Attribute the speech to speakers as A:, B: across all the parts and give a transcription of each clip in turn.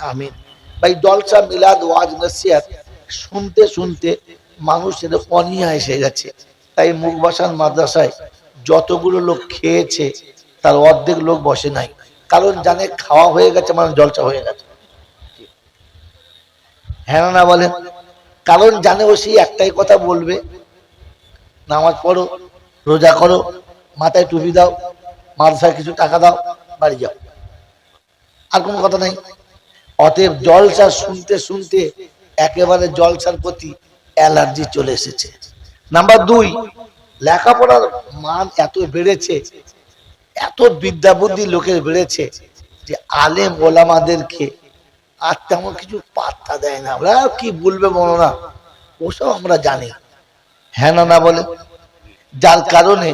A: আমিন। ভাই জলসা মিলাদ ওয়াজ নসিহত শুনতে শুনতে মানুষের অনীহা এসে গেছে। তাই মুখবাসান মাদ্রাসায় যতগুলো লোক খেয়েছে তার অর্ধেক লোক বসে নাই, কারণ জানে খাওয়া হয়ে গেছে মানে জলসা হয়ে গেছে। হ্যাঁ না বলেন? কারণ জানে ও সেই একটাই কথা বলবে, নামাজ পড়ো, রোজা করো, মাথায় টুপি দাও, মাদ্রাসায় কিছু টাকা দাও, বাড়ি যাও, আর কোনো কথা নাই। অতএব জলসা শুনতে শুনতে একেবারে জলসার প্রতি অ্যালার্জি চলে এসেছে। নাম্বার 2, লেখাপড়ার মান এত বেড়েছে, এত বিদ্যা বুদ্ধি লোকের বেড়েছে যে আলেম ওলামাদেরকে আর তেমন কিছু পাত্তা দেয় না। ওরা কি বলবে বলো না, ওসব আমরা জানি। হ্যাঁ না না বলে? যার কারণে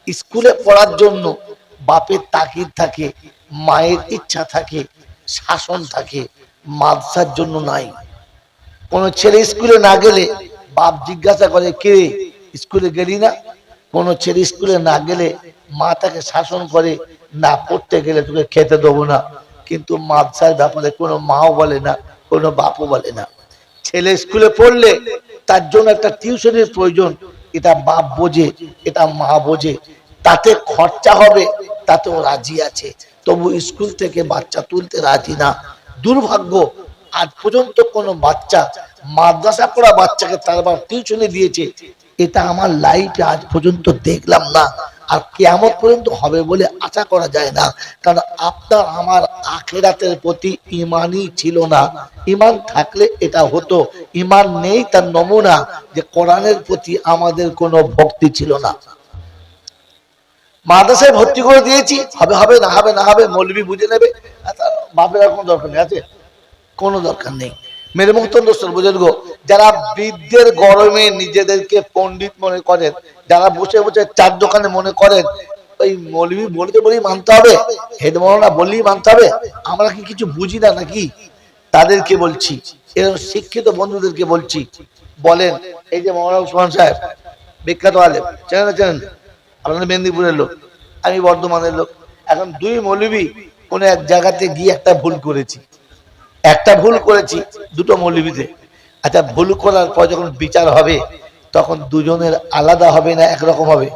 A: স্কুলে পড়ার জন্য বাপের তাকিদ থাকে, মায়ের ইচ্ছা থাকে, শাসন থাকে, মাদ্রাসার জন্য নাই। কোন ছেলে স্কুলে না গেলে বাপ জিজ্ঞাসা করে, কে স্কুলে গেলি না? কোন ছেলে স্কুলে না গেলে মা তাকে শাসন করে, না পড়তে গেলে তোকে খেতে দেবো না। কিন্তু মাদ্রাসার ব্যাপারে কোনো মাও বলে না, কোনো বাপও বলে না। ছেলে স্কুলে পড়লে তার জন্য একটা টিউশনের প্রয়োজন, এটা বাপ বোঝে, এটা মা বোঝে, তাতে খরচা হবে, তাতেও রাজি আছে, তবু স্কুল থেকে বাচ্চা তুলতে রাজি না। দুর্ভাগ্য, আজ পর্যন্ত কোনো বাচ্চা মাদ্রাসা পড়া বাচ্চাকে তার বাপ টিউশনে দিয়েছে, এটা আমার লাইফে আজ পর্যন্ত দেখলাম না, আর কিয়ামত পর্যন্ত হবে বলে আশা করা যায় না। কারণ আপনার আমার আখিরাতের প্রতি ঈমানই ছিল না। ঈমান থাকলে এটা হতো, ঈমান নেই তার নমুনা যে কোরআনের প্রতি আমাদের কোনো ভক্তি ছিল না। মাদ্রাসায় ভর্তি করে দিয়েছি, হবে হবে, না হবে না হবে, মৌলবি বুঝে নেবে, বাপের আর কোনো দরকার নেই, আছে কোনো দরকার নেই। মেরে মুহতরম দোস্তর বুজুর্গ, যারা বৃদ্ধের গরমে নিজেদেরকে পণ্ডিত মনে করেন, যারা বসে বসে চার দোকানে মনে করেন ওই মৌলবি বলতে বলেই মানতে হবে, হেড মাওলানা বললেই মানতে হবে, আমরা কি কিছু বুঝি না নাকি? তাদেরকে বলছি, এরকম শিক্ষিত বন্ধুদেরকে বলছি, বলেন এই যে মাওলানা ওসমান সাহেব বিখ্যাত আলেম, চেনেন না চেনেন? আপনাদের মেদিনীপুরের লোক, আমি বর্ধমানের লোক। এখন দুই মৌলবি কোন এক জায়গাতে গিয়ে একটা ভুল করেছি দুটো মৌলবিতে। আচ্ছা, ভুল করার পর যখন বিচার হবে তখন দুজনের আলাদা হবে না একরকম হবে?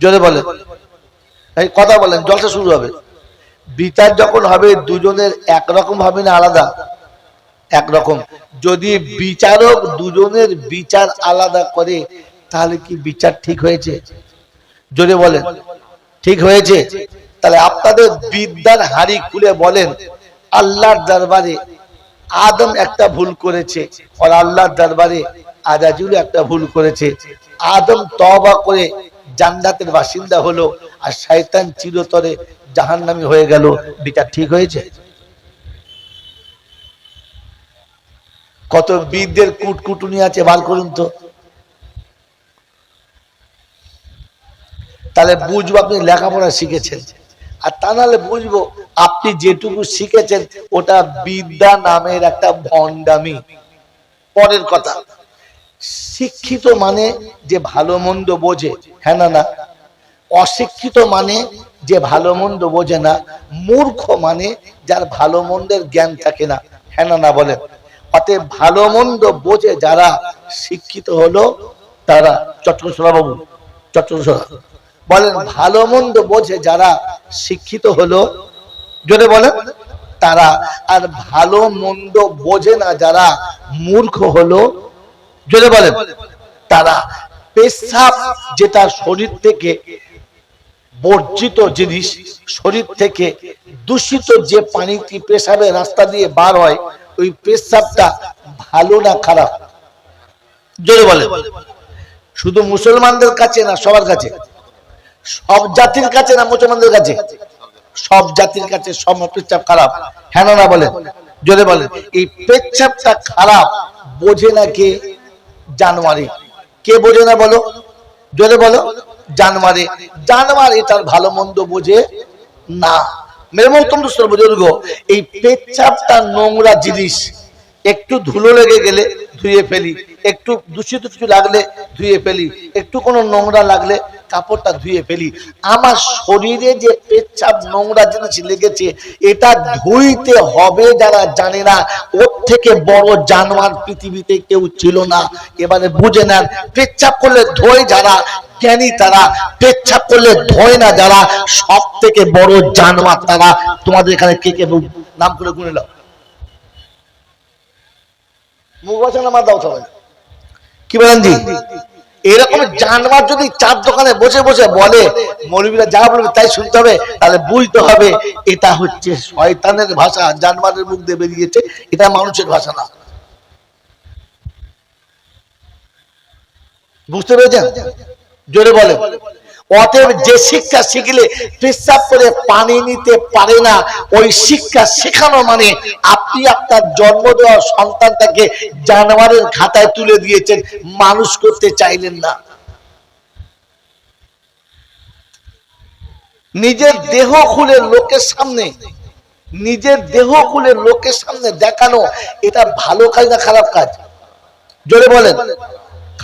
A: জোরে বলেন, এই কথা বলেন, জলসা শুরু হবে। বিচার যখন হবে দুজনের একরকম হবে না আলাদা? একরকম। যদি বিচারক দুজনের বিচার আলাদা করে তাহলে কি বিচার ঠিক হয়েছে? জোরে বলেন, ঠিক হয়েছে? তাহলে আপনাদের বিদ্যার হাড়ি খুলে বলেন, আল্লাহর দরবারে আদম একটা ভুল করেছে, আর আল্লাহর দরবারে আজাজুল একটা ভুল করেছে। আদম তওবা করে জান্নাতের বাসিন্দা হলো, আর শয়তান চিরতরে জাহান্নামী হয়ে গেল। বিচার ঠিক হয়েছে? কত বিদ্যের কুটকুটুনি আছে বার করুন তো। তাহলে বুঝবো আপনি লেখাপড়া শিখেছেন, আর তা নাহলে বুঝবো আপনি যেটুকু শিখেছেন ওটা বিদ্যা নামের একটা ভণ্ডামি। পরের কথা, শিক্ষিত মানে যে ভালো মন্দ বোঝে, হ্যাঁ না না? অশিক্ষিত মানে যে ভালো মন্দ বোঝে না। মূর্খ মানে যার ভালো মন্দের জ্ঞান থাকে না, হ্যাঁ না না বলেন? অতএব ভালো মন্দ বোঝে যারা, শিক্ষিত হলো তারা। চট্টগ্রাম বাবু, চট্টগ্রাম বলেন, ভালো মন্দ বোঝে যারা, শিক্ষিত হলো, জোরে বলেন, তারা। আর ভালো মন্দ বোঝে না যারা, মূর্খ হলো, জোরে বলেন, তারা। পেশাব যেটা শরীর থেকে বর্জিত জিনিস, শরীর থেকে দূষিত যে পানিটি পেশাবের রাস্তা দিয়ে বার হয়, ওই পেশাবটা ভালো না খারাপ? জোরে বলেন। শুধু মুসলমানদের কাছে না, সবার কাছে? সব জাতির কাছে না মুসলমানদের কাছে? সব জাতির কাছে সব পেচ্ছাপ খারাপ, হ্যাঁ না বলেন? জোরে বলেন। এই পেচ্ছাপটা খারাপ বোঝে না কে? জানোয়ারে। কে বোঝে না বলো? জোরে বলো। জানোয়ারে। জানোয়ার এটার ভালো মন্দ বোঝে না। মেরে মহতরম দোস্তর বুজুর্গ, এই পেচ্ছাপটা নোংরা জিনিস, একটু ধুলো লেগে গেলে ধুয়ে ফেলি, একটু দূষিত কিছু লাগলে ধুয়ে ফেলি, একটু কোনো নোংরা লাগলে কাপড়টা ধুয়ে ফেলি। আমার শরীরে যে পেচ্ছাপ নোংরা জিনিস লেগেছে এটা ধুইতে হবে, যারা জানে না ওর থেকে বড় জানোয়ার পৃথিবীতে কেউ ছিল না। এবারে বুঝে নেন, পেচ্ছাপ করলে ধোয় যারা জ্ঞানী তারা, পেচ্ছাপ করলে ধোয় না যারা সব থেকে বড় জানোয়ার তারা। তোমাদের এখানে কে কে নাম করে গুনে নাও। মুখ বাঁচানো মা দাও সবাই। কি বলেন জি? এরকম জানোয়ার যদি চার দোকানে বসে বসে বলে, মৌলবীরা যা বলবে তাই শুনতে হবে, তাহলে বুঝতে হবে এটা হচ্ছে শয়তানের ভাষা, জানোয়ারের মুখ দিয়ে বেরিয়েছে, এটা মানুষের ভাষা না। বুঝতে পেরেছেন? জোরে বলে। অতএব যে শিক্ষা শিখলে পেশাব করে পানি নিতে পারে না, ওই শিক্ষা শেখানো মানে আপনি আপনার জন্ম দেওয়া সন্তানটাকে জানোয়ারের খাতায় তুলে দিয়েছেন, মানুষ করতে চাইলেন না। নিজের দেহ খুলে লোকের সামনে, নিজের দেহ খুলে লোকের সামনে দেখানো, এটা ভালো কাজ না খারাপ কাজ? জোরে বলেন।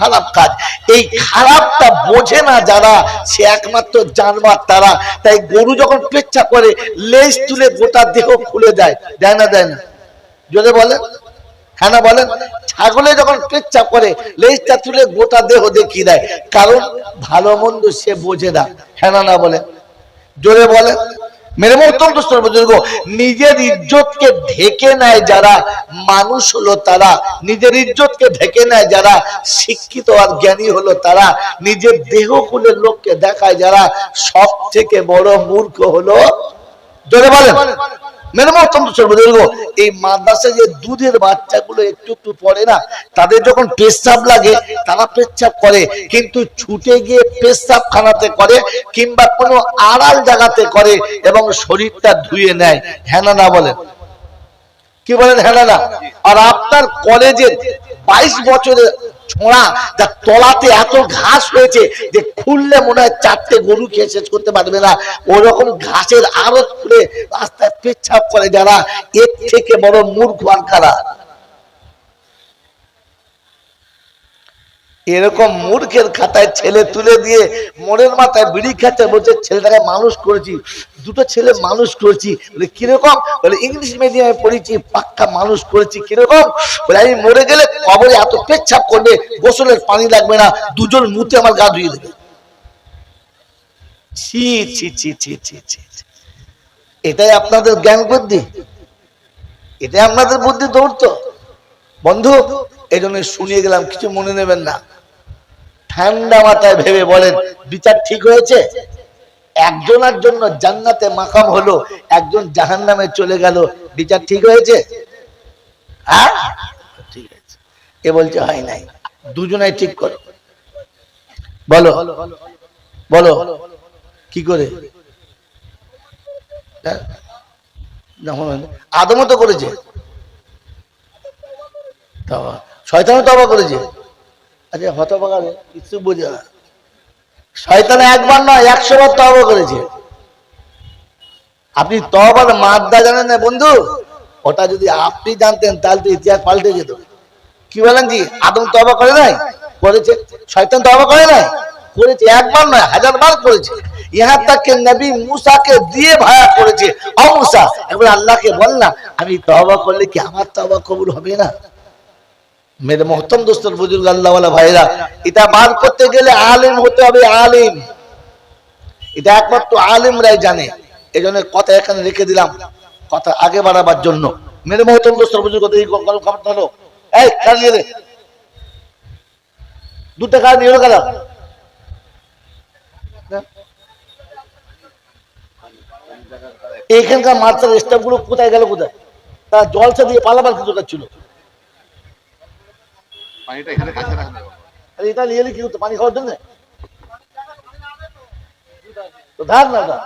A: খারাপ কাজ। এই খারাপটা বোঝে না যারা, সে একমাত্র জানোয়ার তারা। তাই গরু যখন পেচ্ছাপ করে লেজ তুলে গোটা দেহ খুলে দেয়, দেয় না? দেয় না? জোরে বলেন। হ্যাঁ না বলেন। ছাগলে যখন পেচ্ছাপ করে লেজটা তুলে গোটা দেহ দেখিয়ে দেয়, কারণ ভালো মন্দ সে বোঝে না। হ্যাঁ না বলেন? জোরে বলেন। মেরে মহতরম দোস্ত বুজুর্গ, নিজের ইজ্জতকে ঢেকে নেয় যারা, মানুষ হলো তারা। নিজের ইজ্জতকে ঢেকে নেয় যারা, শিক্ষিত আর জ্ঞানী হলো তারা। নিজের দেহ খুলে লোককে দেখায় যারা, সব থেকে বড় মূর্খ হলো। জোরে বলেন। মেরে মহতরম দোস্ত বুজুর্গ, এই মাদ্রাসায় যে দুধের বাচ্চাগুলো একটু একটু পড়ে না, তাদের যখন পেচ্ছাপ লাগে তারা পেচ্ছাপ করে, কিন্তু ছুটে গিয়ে পেচ্ছাপ খানাতে করে কিংবা কোনো আড়াল জায়গাতে করে এবং শরীরটা ধুয়ে নেয়। হ্যাঁ না বলেন? কি বলেন? হ্যাঁ না? আর আপনার কলেজের 22 বছরের ছোঁড়া, যার তলাতে এত ঘাস হয়েছে যে খুললে মনে হয় 4টে গরু খেয়ে শেষ করতে পারবে না, ওরকম ঘাসের আড়ত খুলে রাস্তায় পেচ্ছাপ করে যারা, এর থেকে বড় মূর্খ আর কারা? এরকম মূর্খের খাতায় ছেলে তুলে দিয়ে মোড়ের মাথায় বিড়ি খাচ্ছে, বলছে ছেলেটাকে মানুষ করেছি, দুটো ছেলে মানুষ করেছি। বলে কিরকম? বলে ইংলিশ মিডিয়ামে পড়েছি, পাক্কা মানুষ করেছি। কিরকম? বলে আমি মরে গেলে কবরে এত পেচ্ছাপ করবে, গোসলের পানি লাগবে না, দুজন মুতে আমার গা ধুয়ে দেবে। ছি ছি ছি ছি ছি ছি। এটাই আপনাদের জ্ঞান বুদ্ধি? এটাই আপনাদের বুদ্ধি দৌড়তো? বন্ধু, এই জন্য শুনিয়ে গেলাম, কিছু মনে নেবেন না। ঠান্ডা মাথায় ভেবে বলেন, বিচার ঠিক হয়েছে? একজনের জন্য জান্নাতে মাকাম হলো, একজন জাহান্নামে চলে গেল, বিচার ঠিক হয়েছে? হ্যাঁ, ঠিক আছে। এ বলছে হয় নাই। দুজনাই ঠিক করো। বলো বলো কি করে? আদমও তো করেছে, শয়তানও তওবা করেছে। আচ্ছা, হতভাগা কিছু বোঝে না। শয়তান একবার নয় 100 বার তওবা করেছে। আপনি তওবার মাদ্দা জানেন না বন্ধু? ওটা যদি আপনি জানতেন তাহলে তো ইতিহাস পাল্টে যেত। কি বলেন জি? আদম তওবা করে নাই? করেছে। শয়তান তওবা করে নাই? করেছে। একবার নয় 1000 বার করেছে। ইহা তাকে নবী মুসাকে দিয়ে ভায়া করেছে। ও মুসা, একবার আল্লাহকে বল না, আমি তওবা করলে কি আমার তওবা কবুল হবে না? মেরে মোহতরম দোস্তর বুজুর্গ আল্লাহওয়ালা ভাইরা, এটা বার করতে গেলে আলেম হতে হবে। আলেম, এটা একমাত্র আলেমরাই জানে। এই জন্য কথা এখানে রেখে দিলাম, কথা আগে বাড়াবার জন্য। মেরে মোহতরম দোস্তর বুজুর্গ, এই গল্প খবর হলো, এই কালিয়ে রে 2 টাকা নিয়ে গেল। এখানকার মার্চার স্টাফ গুলো কোথায় গেল? কোথায়? তারা জলসা দিয়ে পালাবার কিছু ছিল। এটা নিয়ে এলে কি হতো? পানি খাওয়ার জন্য তো ধার না ধার।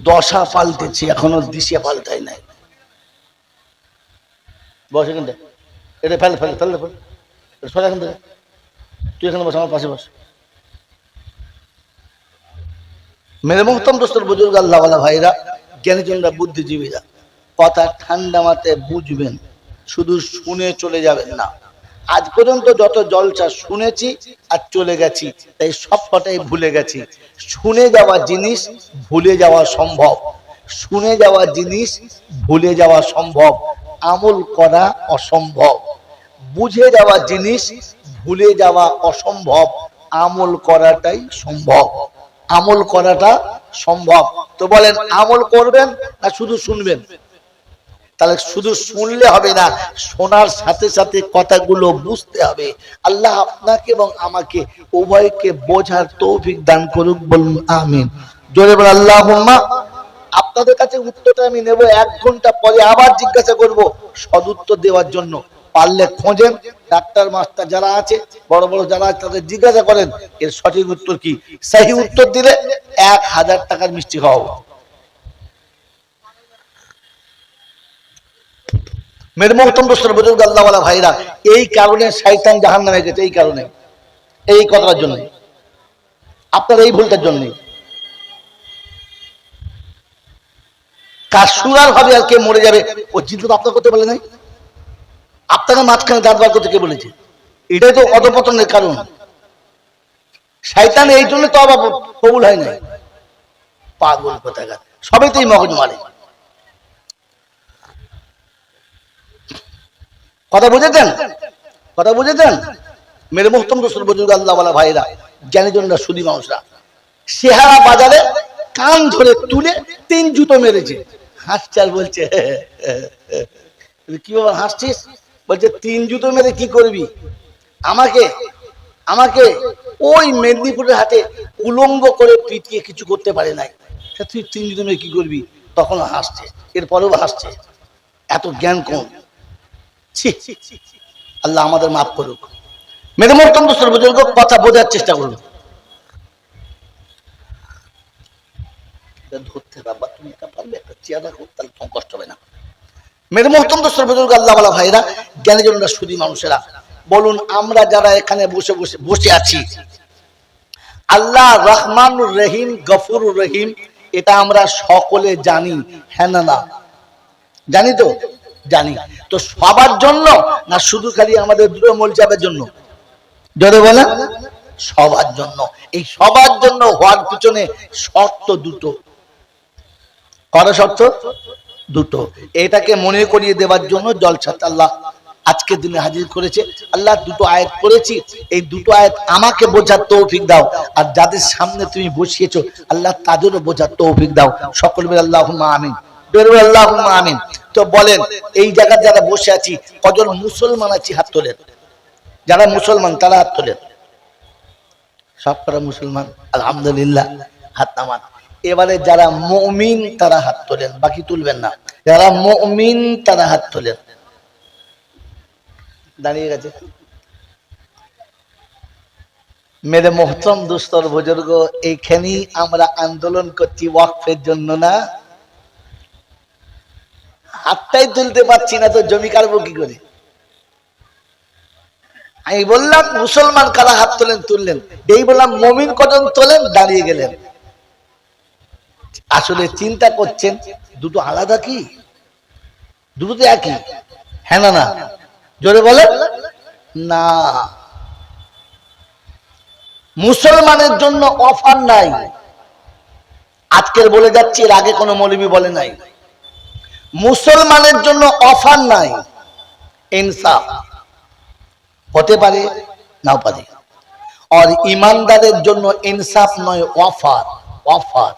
A: দশা পাল্টেছি, এখনো দিশা পাল্টাই নাই। বস এখান থেকে, এটা ফেলে ফেলে ফেলে ফেলে সরে এখান থেকে। তুই এখানে বস, আমার পাশে বস। মেরে মোহতরম দোস্তর বুজুর্গ আল্লাহওয়ালা ভাইরা, জ্ঞানীজনরা, বুদ্ধিজীবীরা কথা ঠান্ডা মাথায় বুঝবেন, শুধু শুনে চলে যাবেন না। আজ পর্যন্ত যত জলসা শুনেছি আর চলে গেছি, তাই সব কটাই ভুলে গেছি। শুনে যাওয়া জিনিস ভুলে যাওয়া সম্ভব, শুনে যাওয়া জিনিস ভুলে যাওয়া সম্ভব, আমল করা অসম্ভব। বুঝে যাওয়া জিনিস ভুলে যাওয়া অসম্ভব, আমল করাটাই সম্ভব, আমল করাটা সম্ভব। তো বলেন আমল করবেন না শুধু শুনবেন? তাহলে শুধু শুনলে হবে না, শোনার সাথে সাথে কথাগুলো বুঝতে হবে। আল্লাহ আপনাকে এবং আমাকে উভয়কে বোঝার তৌফিক দান করুক, বলুন আমিন। জোরে বল আল্লাহুম্মা। আপনাদের কাছে উত্তরটা আমি নেব, 1 ঘন্টা পরে আবার জিজ্ঞাসা করব সদুত্তর দেওয়ার জন্য। পারলে খোঁজেন, ডাক্তার মাস্টার যারা আছে, বড় বড় যারা আছে, তাদের জিজ্ঞাসা করেন এর সঠিক উত্তর কি। সহি উত্তর দিলে 1000 টাকার মিষ্টি খাওয়াবো। মেরে মোহতরম দোস্তর, বুজুর্গ, আল্লাহ ওয়ালা ভাইরা, এই কারণে শয়তান জাহান্নামে গেছে, এই কারণে, এই কথার জন্য, আপনার এই ভুলটার জন্য। কার সুরার হবে আর কে মরে যাবে ও চিন্তা তো আপনার করতে পারে নাই। আপনাকে মাঝখানে দাঁত বার করতে কে বলেছে? এটাই তো অধপতনের কারণ। শয়তান এই জন্য তো আবার কবুল হয় নাই। পাগল কোথাকার, সবাই তো এই মগজ মারে। কথা বুঝেছেন? কথা বুঝেছেন? মেরে মোহতরম দোস্তর, বুজুর্গ, আল্লাহ ওয়ালা ভাইরা, জ্ঞানীজনরা, সুধী মানুষরা, সেহারা বাজারে কান ধরে তুলে 3 জুতো মেরেছে। হাসছে আর বলছে কি বাবা হাসছিস? বলছে 3 জুতো মেরে কি করবি? আমাকে আমাকে ওই মেদিনীপুরের হাতে উলঙ্গ করে পিটিয়ে কিছু করতে পারে নাই, তুই 3 জুতো মেরে কি করবি? তখন হাসছে, এরপরেও হাসছে। এত জ্ঞান কম। আল্লাহ আমাদের মাফ করুক। মেরে মোহতরম দোস্তর, বুজুর্গ, কথা বোঝার চেষ্টা করুন। ধরতে বাবা তুমি এটা পারবে, একটা চেয়ার রাখো, তাহলে তোমার কষ্ট হবে না। মেরে মোহতরম দোস্তর, বুজুর্গ, আল্লাহ ওয়ালা ভাইরা, জ্ঞানীজনরা, সুধী মানুষেরা, বলুন আমরা যারা এখানে বসে বসে বসে আছি, আল্লাহ রহমানুর রহিম, গফুরুর রহিম, এটা আমরা সকলে জানি, হ্যাঁ না না? জানি তো? জানি। তো সবার জন্য না শুধু খালি আমাদের দুটো মৌলচাপের জন্য? যদি বলেন সবার জন্য। এই সবার জন্য হওয়ার পিছনে শর্ত দুটো। কত শর্ত? দুটো। এটাকে মনে করিয়ে দেওয়ার জন্য জলসাতে আল্লাহ আজকের দিনে হাজির করেছে। আল্লাহ দুটো আয়াত করেছি, এই দুটো আয়াত আমাকে বোঝার তৌফিক দাও, আর যাদের সামনে তুমি বসিয়েছো আল্লাহ তাদেরও বোঝার তৌফিক দাও। সকল বলে আল্লাহুম্মা আমিন। আল্লাহুম্মা আমিন। তো বলেন এই জায়গায় যারা বসে আছি কজন মুসলমান আছি? হাত তোলেন। যারা মুসলমান তারা হাত তোলেন। সব করা মুসলমান, আলহামদুলিল্লাহ, হাত নামান। এবারে যারা মুমিন তারা হাত তোলেন, বাকি তুলবেন না। যারা মুমিন তারা হাত তোলেন। দাঁড়িয়ে গেছে। মেরে মোহতরম দোস্তর, বুজুর্গ, এইখানেই আমরা আন্দোলন করছি ওয়াকফের জন্য না? হাতটাই তুলতে পারছি না তো জমি কাটবো কি করে? আমি বললাম মুসলমান কারা হাত তোলেন, তুললেন। এই বললাম মুমিন কজন তোলেন, দাঁড়িয়ে গেলেন। আসলে চিন্তা করছেন দুটো আলাদা কি? দুটো তো একই, হ্যাঁ না না? জোরে বলে না। মুসলমানের জন্য অফার নাই, আজকের বলে যাচ্ছি, এর আগে কোনো মৌলবী বলে নাই। মুসলমানের জন্য অফার নাই, ইনসাফ হতে পারে নাও পারে। আর ইমানদারের জন্য ইনসাফ নয়, অফার। অফার।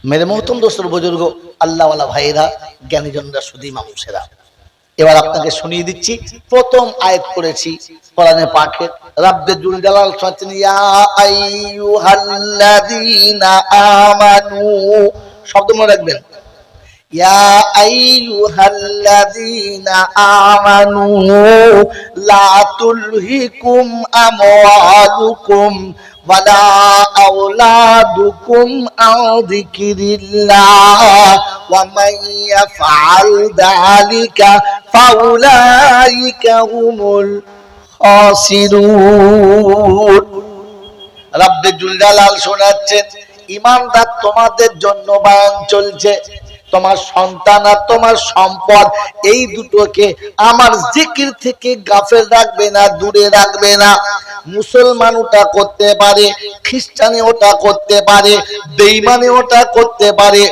A: মেরে মোহতরম দোস্তর, বুজুর্গ, আল্লাহ ওয়ালা ভাইরা, জ্ঞানীজনরা, সুধী মানুষেরা, এবার আপনাকে শুনিয়ে দিচ্ছি। প্রথম আয়াত করেছি কোরআনে পাকের, রাব্বে জুল জালাল বলেন ইয়া আইয়ুহাল্লাযীনা আমানু, শব্দ মনে রাখবেন, ইয়া আইয়ুহাল্লাযীনা আমানু লা তুলহিকুম আমওয়ালুকুম ওয়ালা আওলাদুকুম আন যিকিরিল্লাহ ওয়া মান ইয়াফআল যালিকা ফাউলাইকা হুমুল খাসিরুন। রাব্বে জুল জালাল শোনাচ্ছেন ইমানদার তোমাদের জন্য বয়ান চলছে। তোমার সন্তান আর তোমার সম্পদ এই দুটোকে আমার জিকির থেকে গাফেল রাখবে না, দূরে রাখবে না। মুসলমান ওটা করতে পারে, খ্রিস্টানে ওটা করতে পারে, বেঈমানে ওটা করতে পারে,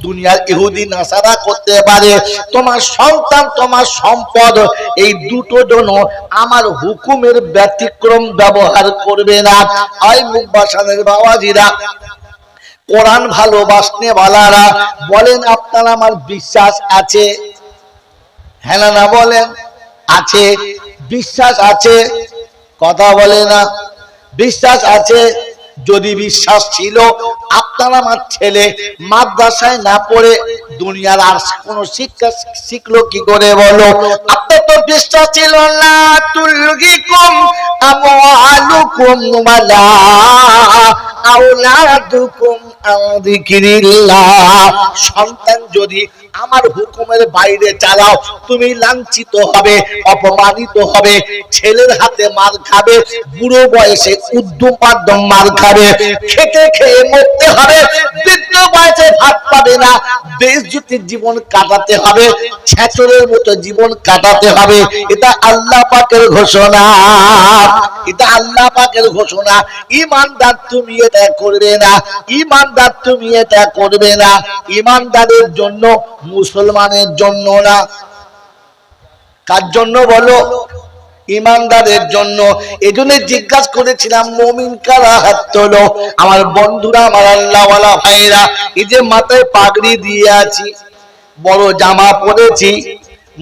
A: দুনিয়ার ইহুদি নাসারা করতে পারে। তোমার সন্তান তোমার সম্পদ এই দুটো জন্য আমার হুকুমের ব্যতিক্রম ব্যবহার করবে না। আই মুবাশশিরের বাবাজিরা, কোরআন ভালোবাসনে ওয়ালারা বলেন আপনার আমার বিশ্বাস আছে? হ্যাঁ না বলেন? আছে, বিশ্বাস আছে, কথা বলে না। বিশ্বাস আছে। যদি বিশ্বাস ছিল, আপনার আমার ছেলে মাদ্রাসায় না পড়ে দুনিয়ার আর কোন শিক্ষা শিখলো কি করে বলো? আপনার তো বিশ্বাস ছিল না। তুলগিকুম আমওয়ালুকুম ওয়ালা আওলাদুকুম আন যিকরিল্লাহ। সন্তান যদি আমার হুকুমের বাইরে চালাও, তুমি লাঞ্ছিত হবে, অপমানিত হবে, ছেলের হাতে মার খাবে, বুড়ো বয়সে উদ্যম মার খাবে, খেতে খেয়ে মরতে হবে, বৃদ্ধ বয়সে ভাত পাবে না, বেইজ্জতির জীবন কাটাতে হবে, ছেচরের মতো জীবন কাটাতে হবে। এটা আল্লাহ পাকের ঘোষণা, এটা আল্লাহ পাকের ঘোষণা। ঈমানদার তুমি এটা করবে না, ঈমানদার তুমি এটা করবে না। ঈমানদারের জন্য, মুসলমানের জন্য না। কার জন্য বলো? ঈমানদারের জন্য। এজন্য জিজ্ঞাসা করেছিলাম মুমিন কারা, হাত তোলো। আমার বন্ধুরা, আমার আল্লাহওয়ালা ভাইরা, এই যে মাথায় পাগড়ি দিয়ে আছি, বড় জামা পরেছি,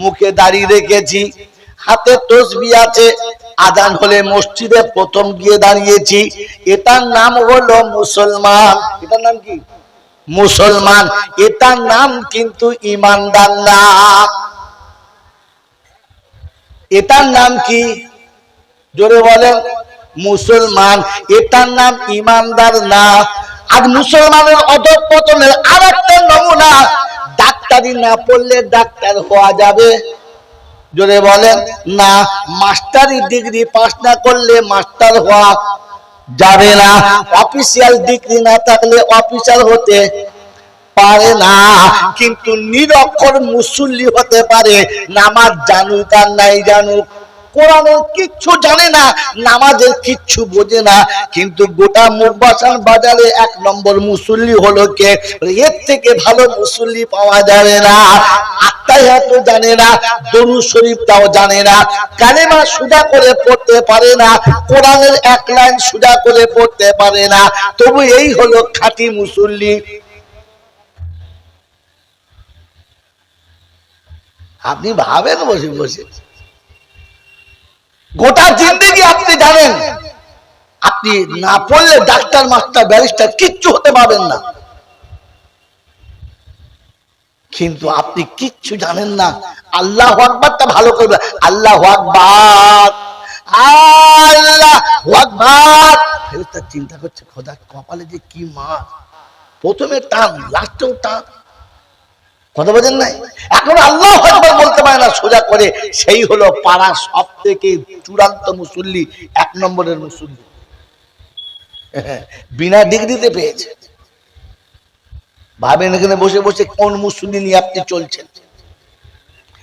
A: মুখে দাড়ি রেখেছি, হাতে তসবিহ আছে, আজান হলে মসজিদে প্রথম গিয়ে দাঁড়িয়েছি, এটার নাম হলো মুসলমান। এটার নাম কি? মুসলমান। এটার নাম কিন্তু ঈমানদার না। এটার নাম কি? জোরে বলেন। মুসলমান। এটার নাম ঈমানদার না। আর মুসলমানের অধঃপতনের আরেকটা নমুনা, ডাক্তারি না পড়লে ডাক্তার হওয়া যাবে? জোরে বলেন না। মাস্টারি ডিগ্রি পাস না করলে মাস্টার হওয়া যাবে না। অফিসিয়াল ডিগ্রি না থাকলে অফিসার হতে পারে না। কিন্তু নিরক্ষর মুসল্লি হতে পারে, নামাজ জানুক আর নাই জানুক, কোরআনের কিচ্ছু জানে না, নামাজের কিচ্ছু বোঝে না, কিন্তু গোটা মুবাশশির বাজারে এক নম্বর মুসল্লি হলো কে? এর থেকে ভালো মুসল্লি পাওয়া যাবে না। আত্তাহিয়াতও জানে না, দরুদ শরীফটাও জানে না, কালেমা সুজা করে পড়তে পারে না, কোরআনের এক লাইন সুজা করে পড়তে পারে না, তবু এই হলো খাঁটি মুসল্লি। আপনি ভাবেন বসে বসে, গোটা জিন্দেগি আপনি জানেন আপনি না পড়লে ডাক্তার, মাস্টার, ব্যারিস্টার কিচ্ছু হতে পারবেন না, কিন্তু আপনি কিচ্ছু জানেন না। আল্লাহু আকবারটা ভালো করবে। আল্লাহু আকবার, আল্লাহু আকবার। ফেরেশতা চিন্তা করছে, খোদা কপালে যে কি মার, প্রথমে টান, লাস্টেও টান। কথা বোঝেন নাই? এখন আল্লাহু আকবার বলতে পারে না সোজা করে, সেই হলো পাড়ার সব থেকে চূড়ান্ত মুসল্লি, এক নম্বরের মুসল্লি, বিনা ডিগ্রিতে পেয়েছে। ভাবেন এখানে বসে বসে কোন মুসল্লি নিয়ে আপনি চলছেন?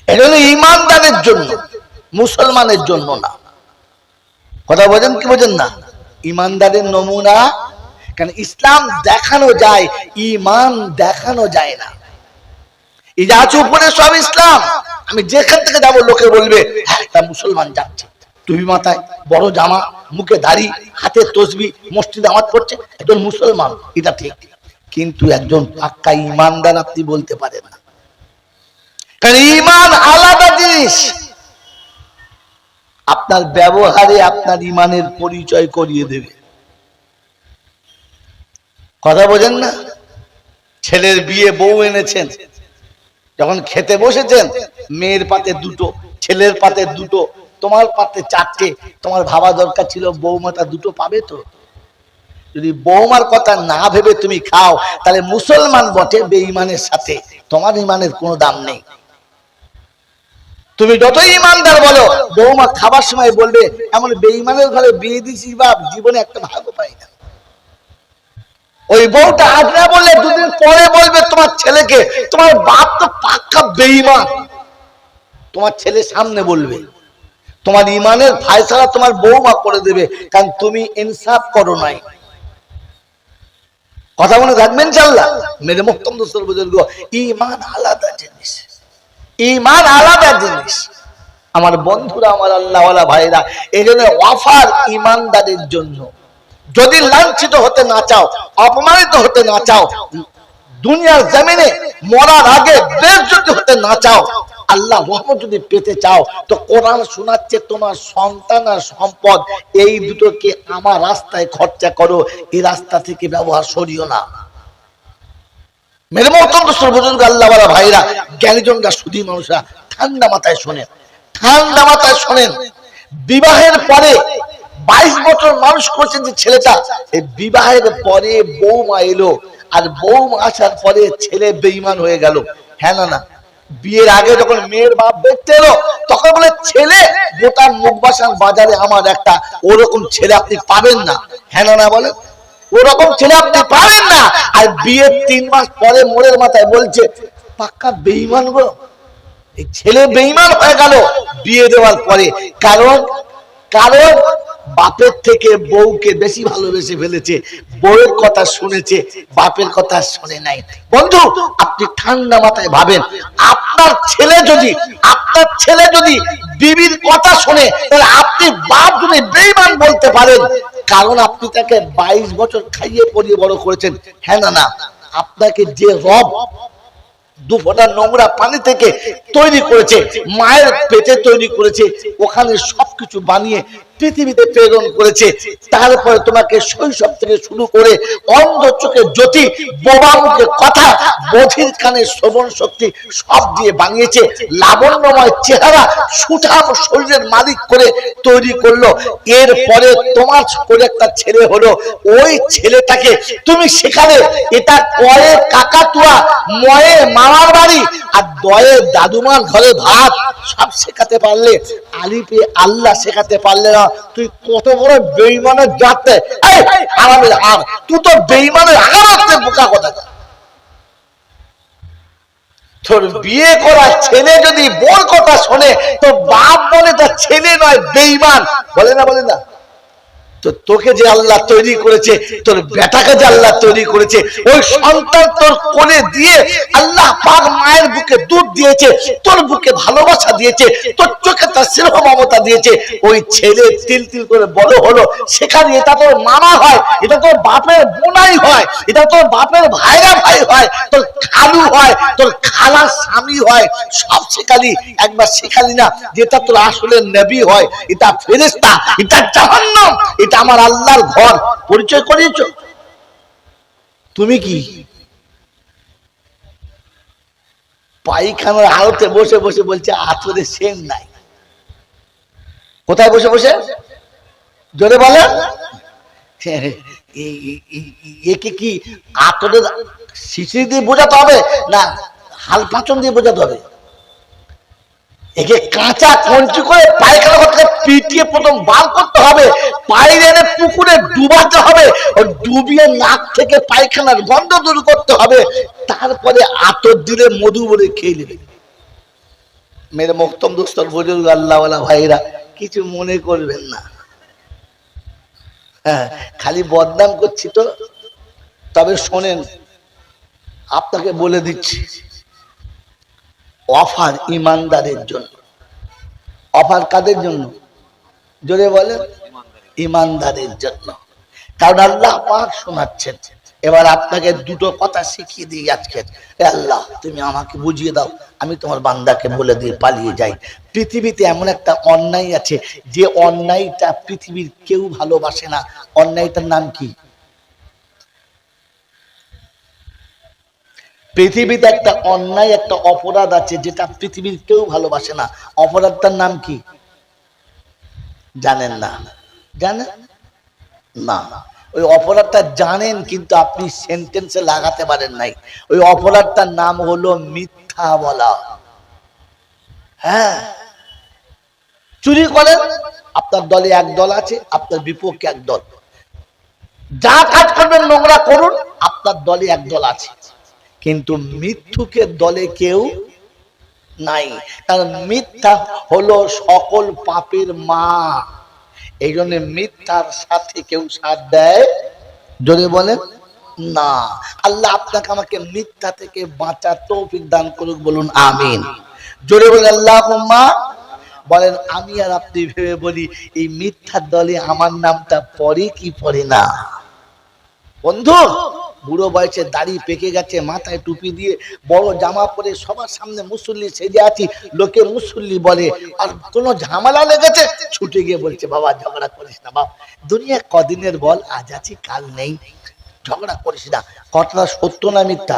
A: এটা হলো ঈমানদারের জন্য, মুসলমানের জন্য না। কথা বোঝেন কি বোঝেন না? ঈমানদারের নমুনা। কারণ ইসলাম দেখানো যায়, ঈমান দেখানো যায় না। এই যে আছে উপরে সব ইসলাম, আমি যেখান থেকে যাবো লোকে বলবে হ্যাঁ তা মুসলমান যাচ্ছে, টুপি মাথায়, বড় জামা, মুখে দাড়ি, হাতে তসবিহ, মসজিদে নামাজ পড়ছে, একজন মুসলমান। এটা ঠিক, কিন্তু একজন পাক্কা ঈমানদার আপনি বলতে পারেন না। কারণ ঈমান আলাদা জিনিস। আপনার ব্যবহারে আপনার ঈমানের পরিচয় করিয়ে দেবে। কথা বোঝেন না? ছেলের বিয়ে, বউ এনেছেন, যখন খেতে বসেছেন, মেয়ের পাতে দুটো, ছেলের পাতে দুটো, তোমার পাতে চারটে, তোমার ভাবা দরকার ছিল বৌমাটা দুটো পাবে তো। যদি বৌমার কথা না ভেবে তুমি খাও, তাহলে মুসলমান বটে বেঈমানের সাথে তোমার ঈমানের কোনো দাম নেই। তুমি যতই ঈমানদার বলো, বৌমা খাবার সময় বলবে এমন বেঈমানের ঘরে বিয়ে দিয়েছি বাপ, জীবনে একটা ভাগও পাই না। ওই বউটা আজ না বললে দুদিন পরে বলবে তোমার ছেলেকে, তোমার বাপ তো পাক্কা বেঈমান। তোমার ছেলে সামনে বলবে, তোমার ইমানের ফায়সালা তোমার বউমা করে দেবে, কারণ তুমি ইনসাফ করো নাই। কথা মনে রাখবেন ইনশাআল্লাহ। মেরে মুহতারাম দোস্ত বুজুর্গ, ঈমান আলাদা জিনিস, ঈমান আলাদা জিনিস। আমার বন্ধুরা, আমার আল্লাহওয়ালা ভাইরা, এজন্য ওয়াফার ঈমানদারের জন্য। যদি লাঞ্ছিত হতে না চাও, অপমানিত হতে না চাও, দুনিয়ার জমিনে মরার আগে বেইজ্জত হতে না চাও, আল্লাহ রহমত যদি পেতে চাও, তো কোরআন শোনাচ্ছে তোমার সন্তান আর সম্পদ এই দুটোকে আমার রাস্তায় খরচা করো, এই রাস্তা থেকে ব্যবহার সরিও না। মেরে মহতরম বুজুর্গ, আল্লাহওয়ালা ভাইরা, জ্ঞানীজনরা, সুধী মানুষরা, ঠান্ডা মাথায় শোনেন, ঠান্ডা মাথায় শোনেন। বিবাহের পরে 22 বছর মানুষ করছেন যে ছেলেটা, এই বিবাহের পরে বৌমা এলো, আর বৌমা আসার পরে ছেলে বেঈমান হয়ে গেল। হ্যাঁ না না? বিয়ের আগে যখন মেয়ের বাপ দেখতে এলো, তখন বলে ছেলে গোটা মুখবাসান বাজারে আমার একটা, ওরকম ছেলে আপনি পাবেন না। হ্যাঁ না না বলে? ওরকম ছেলে আপনি পাবেন না। আর বিয়ের 3 মাস পরে মোড়ের মাথায় বলছে পাক্কা বেঈমান গো। এই ছেলে বেঈমান হয়ে গেল বিয়ে দেওয়ার পরে। কারণ কারণ বাপের থেকে বউকে বেশি ভালোবেসে ফেলেছে, বউয়ের কথা শুনেছে, বাপের কথা শুনে নাই। বন্ধু, আপনি ঠান্ডা মাথায় ভাবেন, আপনার ছেলে যদি বিবির কথা শুনে, তাহলে আপনি বাপ যদি বেঈমান বলতে পারেন, কারণ আপনি তাকে 22 বছর খাইয়ে পরিয়ে বড় করেছেন। হ্যাঁ না না? আপনাকে যে রব 2 ফোঁটা নোংরা পানি থেকে তৈরি করেছে, মায়ের পেটে তৈরি করেছে, ওখানে সবকিছু বানিয়ে পৃথিবীতে প্রেরণ করেছে, তারপরে তোমাকে শৈশব থেকে শুরু করে অন্ধ চোখে জ্যোতি, বোবা মুখে কথা, বধির কানে শ্রবণ শক্তি সব দিয়ে বানিয়েছে, লাবণ্যময় চেহারা, সুঠাম শরীরের মালিক করে তৈরি করলো। এরপরে তোমার করে একটা ছেলে হলো, ওই ছেলেটাকে তুমি সেখানে এটা কয়ে কাকাতুয়া, ময়ে মামার বাড়ি, আর দয়ে দাদুমার ঘরে ভাত সব শেখাতে পারলে, আলিফে আল্লাহ শেখাতে পারলে না, তুই কত বড় বেঈমানের জাতে। আরামের আর তুই তো বেঈমানের আগামাতে বোকা কথা। তোর বিয়ে করা ছেলে যদি বউর কথা শোনে, তো বাপ বলে তার ছেলে নয়, বেঈমান। বলে না? বলে না? তো তোকে যে আল্লাহ তৈরি করেছে, তোর বেটাকে যে আল্লাহ তৈরি করেছে, ওই সন্তান তোর কোলে দিয়ে আল্লাহ পাক মায়ের বুকে দুধ দিয়েছে, তোর বুকে ভালোবাসা দিয়েছে, তোর চোখে তার স্নেহ মমতা দিয়েছে। ওই ছেলে তিল তিল করে বড় হলো, সেখানে এটা তোর মামা হয়, এটা তোর বাপের বোনাই হয়, এটা তোর বাপের ভাইরা ভাই হয়, তোর খালু হয়, তোর খালার স্বামী হয়, সব শেখালি। একবার শেখালি না যেটা তোর আসলে নবী হয়, এটা ফেরেশতা, এটা জাহান্নাম, এটা আমার আল্লাহর ঘর, পরিচয় করিয়েছ। তুমি কি পায়খানার আড়তে বসে বসে বলছে আতরে সেন নাই? কোথায় বসে বসে? জোরে বলে। একে কি আতরের শিশি দিয়ে বোঝাতে হবে না হাল পাচন দিয়ে বোঝাতে হবে? একে কাঁচা কঞ্চি করে পায়খানা করতে পিটিয়ে প্রথম বার করতে হবে, পায়ে এনে পুকুরে ডুবাতে হবে, ডুবিয়ে নাক থেকে পায়খানার গন্ধ দূর করতে হবে, তারপরে আতর দিলে মধু বলে খেয়ে নেবে। মেরে মুহতারাম দোস্তর বুজুর্গ, আল্লাহওয়ালা ভাইরা, কিছু মনে করবেন না। হ্যাঁ, খালি বদনাম করছি তো। তবে শোনেন, আপনাকে বলে দিচ্ছি, অফার ইমানদারের জন্য। অফার কাদের জন্য? জোরে বলেন। ইমানদারের জন্য। কারণ আল্লাহ পাক শোনাচ্ছেন। এবার আপনাকে দুটো কথা শিখিয়ে দিই আজকে। আল্লাহ, তুমি আমাকে বুঝিয়ে দাও, আমি তোমার বান্দাকে বলে দিয়ে পালিয়ে যাই। পৃথিবীতে এমন একটা অন্যায় আছে, যে অন্যায়টা পৃথিবীর কেউ ভালোবাসে না। অন্যায়টার নাম কি? পৃথিবীতে একটা অন্যায়, একটা অপরাধ আছে, যেটা পৃথিবীর কেউ ভালোবাসে না। অপরাধটার নাম কি জানেন না? জানেন না? ওই অপরাধটা জানেন, কিন্তু আপনি সেন্টেন্সে লাগাতে পারেন নাই। ওই অপরাধটার নাম হলো মিথ্যা বলা। হ্যাঁ, চুরি করেন, আপনার দলে এক দল আছে, আপনার বিপক্ষে এক দল। যা কাজ করবেন নোংরা করুন, আপনার দলে একদল আছে, কিন্তু মিথ্যুকের দলে কেউ নাই। কারণ মিথ্যা হলো সকল পাপের মা। এই জন্য মিথ্যার সাথে কেউ সাথ দেয় যদি বলেন না। আল্লাহ আপনাকে আমাকে মিথ্যা থেকে বাঁচার তৌফিক দান করুক, বলুন আমিন। জোরে বলেন আল্লাহুম্মা। বলেন আমি আর আপনি ভেবে বলি এই মিথ্যার দলে আমার নামটা পড়ে কি পড়ে না? বন্ধু, বুড়ো বয়সে দাড়ি পেকে গেছে, মাথায় টুপি দিয়ে বড় জামা পরে সবার সামনে মুসল্লি সেজে আছি, লোকে মুসল্লি বলে, আর কোনো ঝামেলা লেগেছে ছুটে গিয়ে বলছে বাবা ঝগড়া করিস না বাবা, দুনিয়া কদিনের বল, আজ আছি কাল নেই, ঝগড়া করিস না। কথাটা সত্য না মিথ্যা?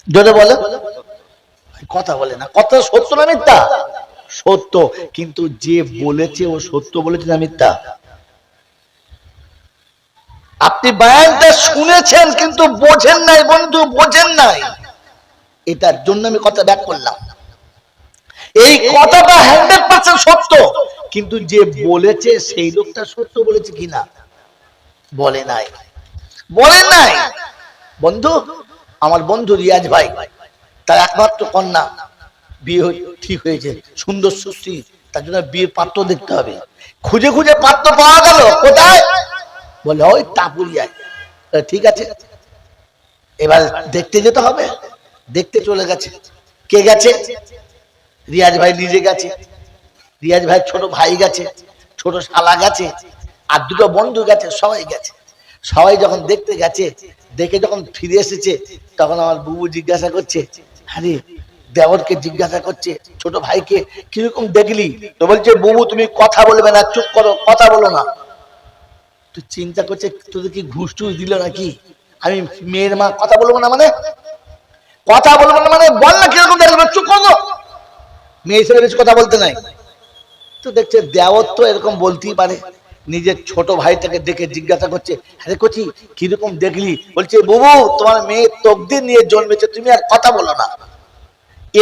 A: জোরে বলে, কথা বলে না, কথা সত্য না মিথ্যা? সত্য। কিন্তু যে বলেছে ও সত্য বলেছে না মিথ্যা? আপনি বয়ানটা শুনেছেন কিন্তু বোঝেন নাই বন্ধু, বোঝেন নাই। এটার জন্য আমি কথা ব্যাক করলাম। এই কথাটা 100% সত্য, কিন্তু যে বলেছে সেই লোকটা সত্য বলেছে কিনা বলে নাই, বলে নাই। বন্ধু, আমার বন্ধু রিয়াজ ভাই, তার একমাত্র কন্যা বিয়ে ঠিক হয়েছে, সুন্দর সুশ্রী, তার জন্য বিয়ের পাত্র দেখতে হবে। খুঁজে খুঁজে পাত্র পাওয়া গেল, কোথায়? বলে ওই টাপুরিয়ায়। ঠিক আছে, এবার দেখতে যেতে হবে। দেখতে চলে গেছে। কে গেছে? রিয়াজ ভাই নিজে গেছে, রিয়াজ ভাই ছোট ভাই গেছে, ছোট শালা গেছে, আর দুটো বন্ধু গেছে, সবাই গেছে। সবাই যখন দেখতে গেছে, দেখে যখন ফিরে এসেছে, তখন আমার বুবু জিজ্ঞাসা করছে, আরে দেওরকে জিজ্ঞাসা করছে ছোট ভাইকে, কিরকম দেখলি? তো বলছে বুবু তুমি কথা বলবে না, চুপ করো, কথা বলো না। তুই চিন্তা করছে তোদের কি ঘুষ টুস দিল নাকি? আমি মেয়ের মা, কথা বলবো না মানে? কথা বলবো না মানে বল না কিরকম দেখলো, চুপ করো। মেয়ে ছেলে বেশি কথা বলতে নাই। তো দেখছে দেওর তো এরকম বলতেই পারে। নিজের ছোট ভাইটাকে দেখে জিজ্ঞাসা করছে, আরে কচি কিরকম দেখলি? বলছে বুবু তোমার মেয়ে তকদির নিয়ে জন্মেছে, তুমি আর কথা বলো না।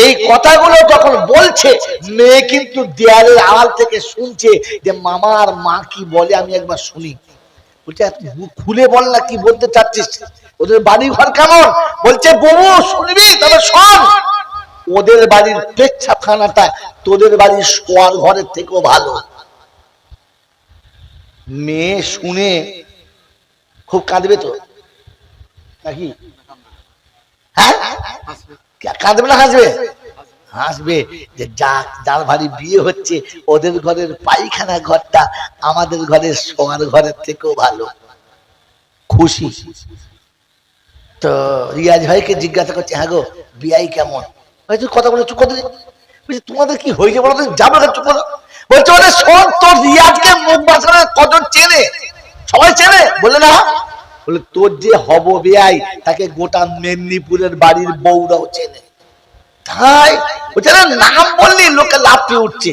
A: এই কথাগুলো যখন বলছে, মেয়ে কিন্তু দেয়ালের আড়াল থেকে শুনছে যে মামা আর মা কি বলে, আমি একবার শুনি। বলছে খুলে বল না কি বলতে চাচ্ছিস, ওদের বাড়ি ঘর কেমন? বলছে বুবু শুনবি তবে শোন, ওদের বাড়ির পেচ্ছাখানাটা তোদের বাড়ির শোয়ার ঘরের থেকেও ভালো। মেয়ে শুনে খুব কাঁদবে তো নাকি? হ্যাঁ, কাঁদবে না হাসবে? হাসবে যে যার বাড়ি বিয়ে হচ্ছে ওদের ঘরের পায়খানা ঘরটা আমাদের ঘরের শোয়ার ঘরের থেকেও ভালো। খুশি। তো রিয়াজ ভাইকে জিজ্ঞাসা করছে, হ্যাঁ গো বিয়াই কেমন? হয়তো কথা বলে চুপ করে বলছে তোমাদের কি হয়েছে বলো, যাবে চুপ করো। বলছে ওরে শোন, তোর রিয়াজকে মুখ বাঁচানোর কজন চেনে? সবাই চেনে? বলে না। বলে তোর যে হব বেয়াই তাকে গোটা মেদিনীপুরের বাড়ির বউরাও চেনে। তাই বলছে নাম বললি লোকে লাফিয়ে উঠছে।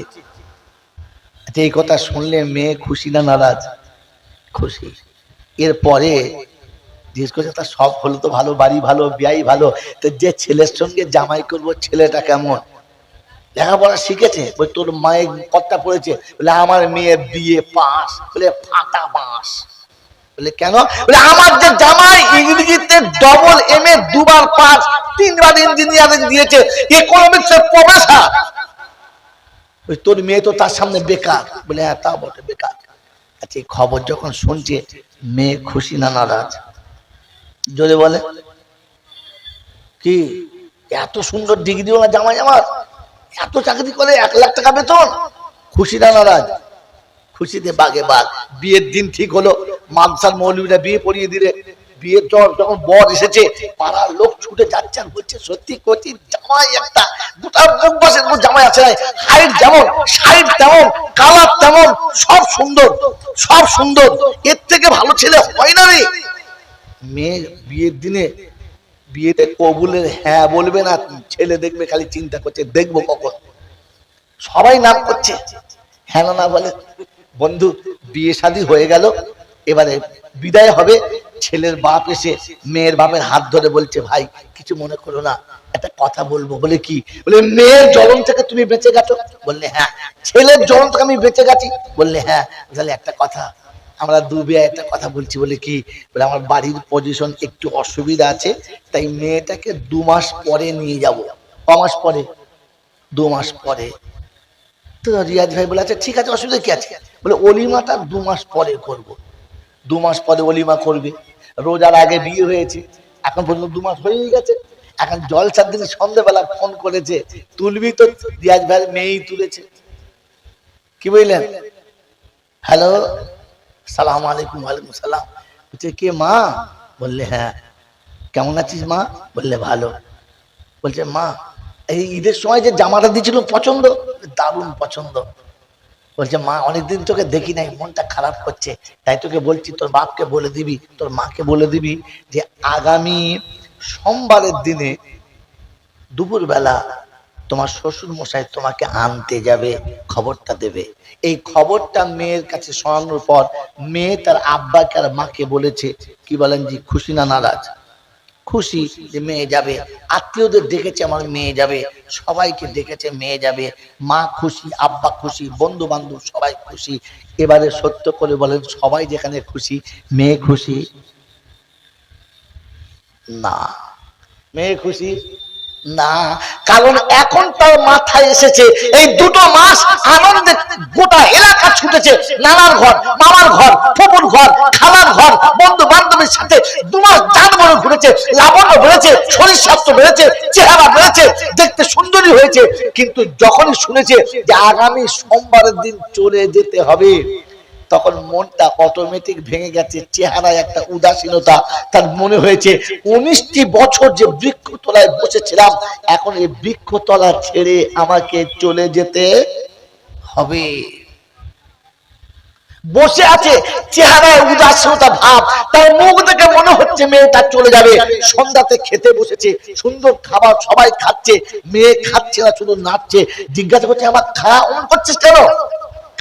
A: এই কথা শুনলে মেয়ে খুশি না নারাজ? খুশি। এরপরে জিজ্ঞেস করছে তা সব হলো তো ভালো, বাড়ি ভালো, বিয়াই ভালো, তো যে ছেলের সঙ্গে জামাই করবো ছেলেটা কেমন? লেখাপড়া শিখেছে? বলে তোর মায়ের কথা পড়েছে? বলে আমার মেয়ে বিয়ে পাস। বলে ফাটা বাঁশ। বলে কেন? বলে আমার যে জামাই ইংরেজিতে ডবল MA 2 বার পাস, 3 বার ইঞ্জিনিয়ারিং দিয়েছে, ইকোনমিক্সের প্রফেসর। ওই তোর মেয়ে তো তার সামনে বেকার। বলে হ্যাঁ তা বটে, বেকার। আচ্ছা এই খবর যখন শুনছে মেয়ে খুশি না নারাজ? জোরে বলে। কি এত সুন্দর ডিগ্রি ওলা জামাই আমার, এত চাকরি করে, 1 লাখ টাকা বেতন, খুশি না নারাজ? খুশিতে বাগে বাগ। বিয়ের দিন ঠিক হলো, মাদ্রাসার মৌলবীরা বিয়ে পড়িয়ে দিলে। বিয়ের যখন বর এসেছে, পাড়ার লোক ছুটে যাচ্ছে আর বলছে সত্যি কচি জামাই একটা, গোটা মুখ বসে জামাই আছে, হাইট যেমন সাইড তেমন, কালার তেমন, সব সুন্দর, সব সুন্দর, এর থেকে ভালো ছেলে হয় না রে। মেয়ে বিয়ের দিনে বিয়েতে কবুলের হ্যাঁ বলবে না, ছেলে দেখবে খালি চিন্তা করছে দেখবো কখন। সবাই নাম করছে, হ্যাঁ না বলে। বন্ধু বিয়ে শাদী হয়ে গেল, এবারে বিদায় হবে। ছেলের বাপ এসে মেয়ের বাপের হাত ধরে বলছে ভাই কিছু মনে করো না, একটা কথা বলবো। বলে কি? বলে মেয়ের জলম থেকে তুমি বেঁচে গেছো? বললে হ্যাঁ। ছেলের জলম থেকে আমি বেঁচে গেছি? বললে হ্যাঁ। তাহলে একটা কথা, আমরা দুবে একটা কথা বলছি, বলে কি বলে আমার বাড়ির পজিশন একটু অসুবিধা আছে, তাই মেয়েটাকে 2 মাস পরে নিয়ে যাব। ক মাস পরে? 2 মাস পরে। তো রিয়াজ ভাই বলে আচ্ছা ঠিক আছে, অসুবিধা কি আছে? বলে অলিমাটা 2 মাস পরে করব। 2 মাস পরে অলিমা করবে। রোজার আগে বিয়ে হয়েছে, এখন পর্যন্ত 2 মাস হয়েই গেছে। এখন জলসার দিন সন্ধ্যাবেলা ফোন করেছে, তুলবি তো? রিয়াজ ভাইয়ের মেয়েই তুলেছে। কি বললেন? হ্যালো, সালাম আলাইকুম। ওয়ালাইকুম সালাম। বলছে কে মা? বললে হ্যাঁ। কেমন আছিস মা? বললে ভালো। বলছে মা এই ঈদের সময় যে জামাটা দিয়েছিল পছন্দ? দারুণ পছন্দ। বলছে মা অনেকদিন তোকে দেখি নাই, মনটা খারাপ করছে, তাই তোকে বলছি তোর বাপকে বলে দিবি, তোর মাকে বলে দিবি যে আগামী সোমবারের দিনে দুপুরবেলা তোমার শ্বশুর মশাই তোমাকে আনতে যাবে, খবরটা দেবে। এই খবরটা মেয়ের কাছে শোনানোর পর মেয়ে তার আব্বাকে আর মাকে বলেছে। কি বলেন জি, খুশি না নারাজ? খুশি যে মেয়ে যাবে। আত্মীয়দের ডেকেছে আমার মেয়ে যাবে, সবাইকে ডেকেছে মেয়ে যাবে। মা খুশি, আব্বা খুশি, বন্ধু বান্ধব সবাই খুশি। এবারে সত্য করে বলেন, সবাই যেখানে খুশি, মেয়ে খুশি না? মেয়ে খুশি না, কারণ এখন তার মাথায় এসেছে এই 2 মাস আনন্দে গোটা এলাকা ছুটেছে, নানার ঘর, মামার ঘর, ফুপুর ঘর, খালার ঘর, বন্ধু বান্ধবের সাথে 2 মাস দান বড় ঘুরেছে, লাবণ্য বেড়েছে, শরীর স্বাস্থ্য বেড়েছে, চেহারা বেড়েছে, দেখতে সুন্দরী হয়েছে। কিন্তু যখনই শুনেছে যে আগামী সোমবারের দিন চলে যেতে হবে, তখন মনটা অটোমেটিক ভেঙে গেছে। চেহারায় একটা উদাসীনতা, তার মনে হয়েছে 19টি বছর যে বৃক্ষতলায় বসেছিলাম, এখন এই বৃক্ষতলা ছেড়ে আমাকে চলে যেতে হবে। বসে আছে, চেহারায় উদাসীনতা ভাব, তার মুখ দেখে মনে হচ্ছে মেয়েটা চলে যাবে। সন্ধ্যাতে খেতে বসেছে, সুন্দর খাবার সবাই খাচ্ছে, মেয়ে খাচ্ছে না, শুধু নাচছে। জিজ্ঞাসা করছে আমার খাওয়া অন করছিস কেন?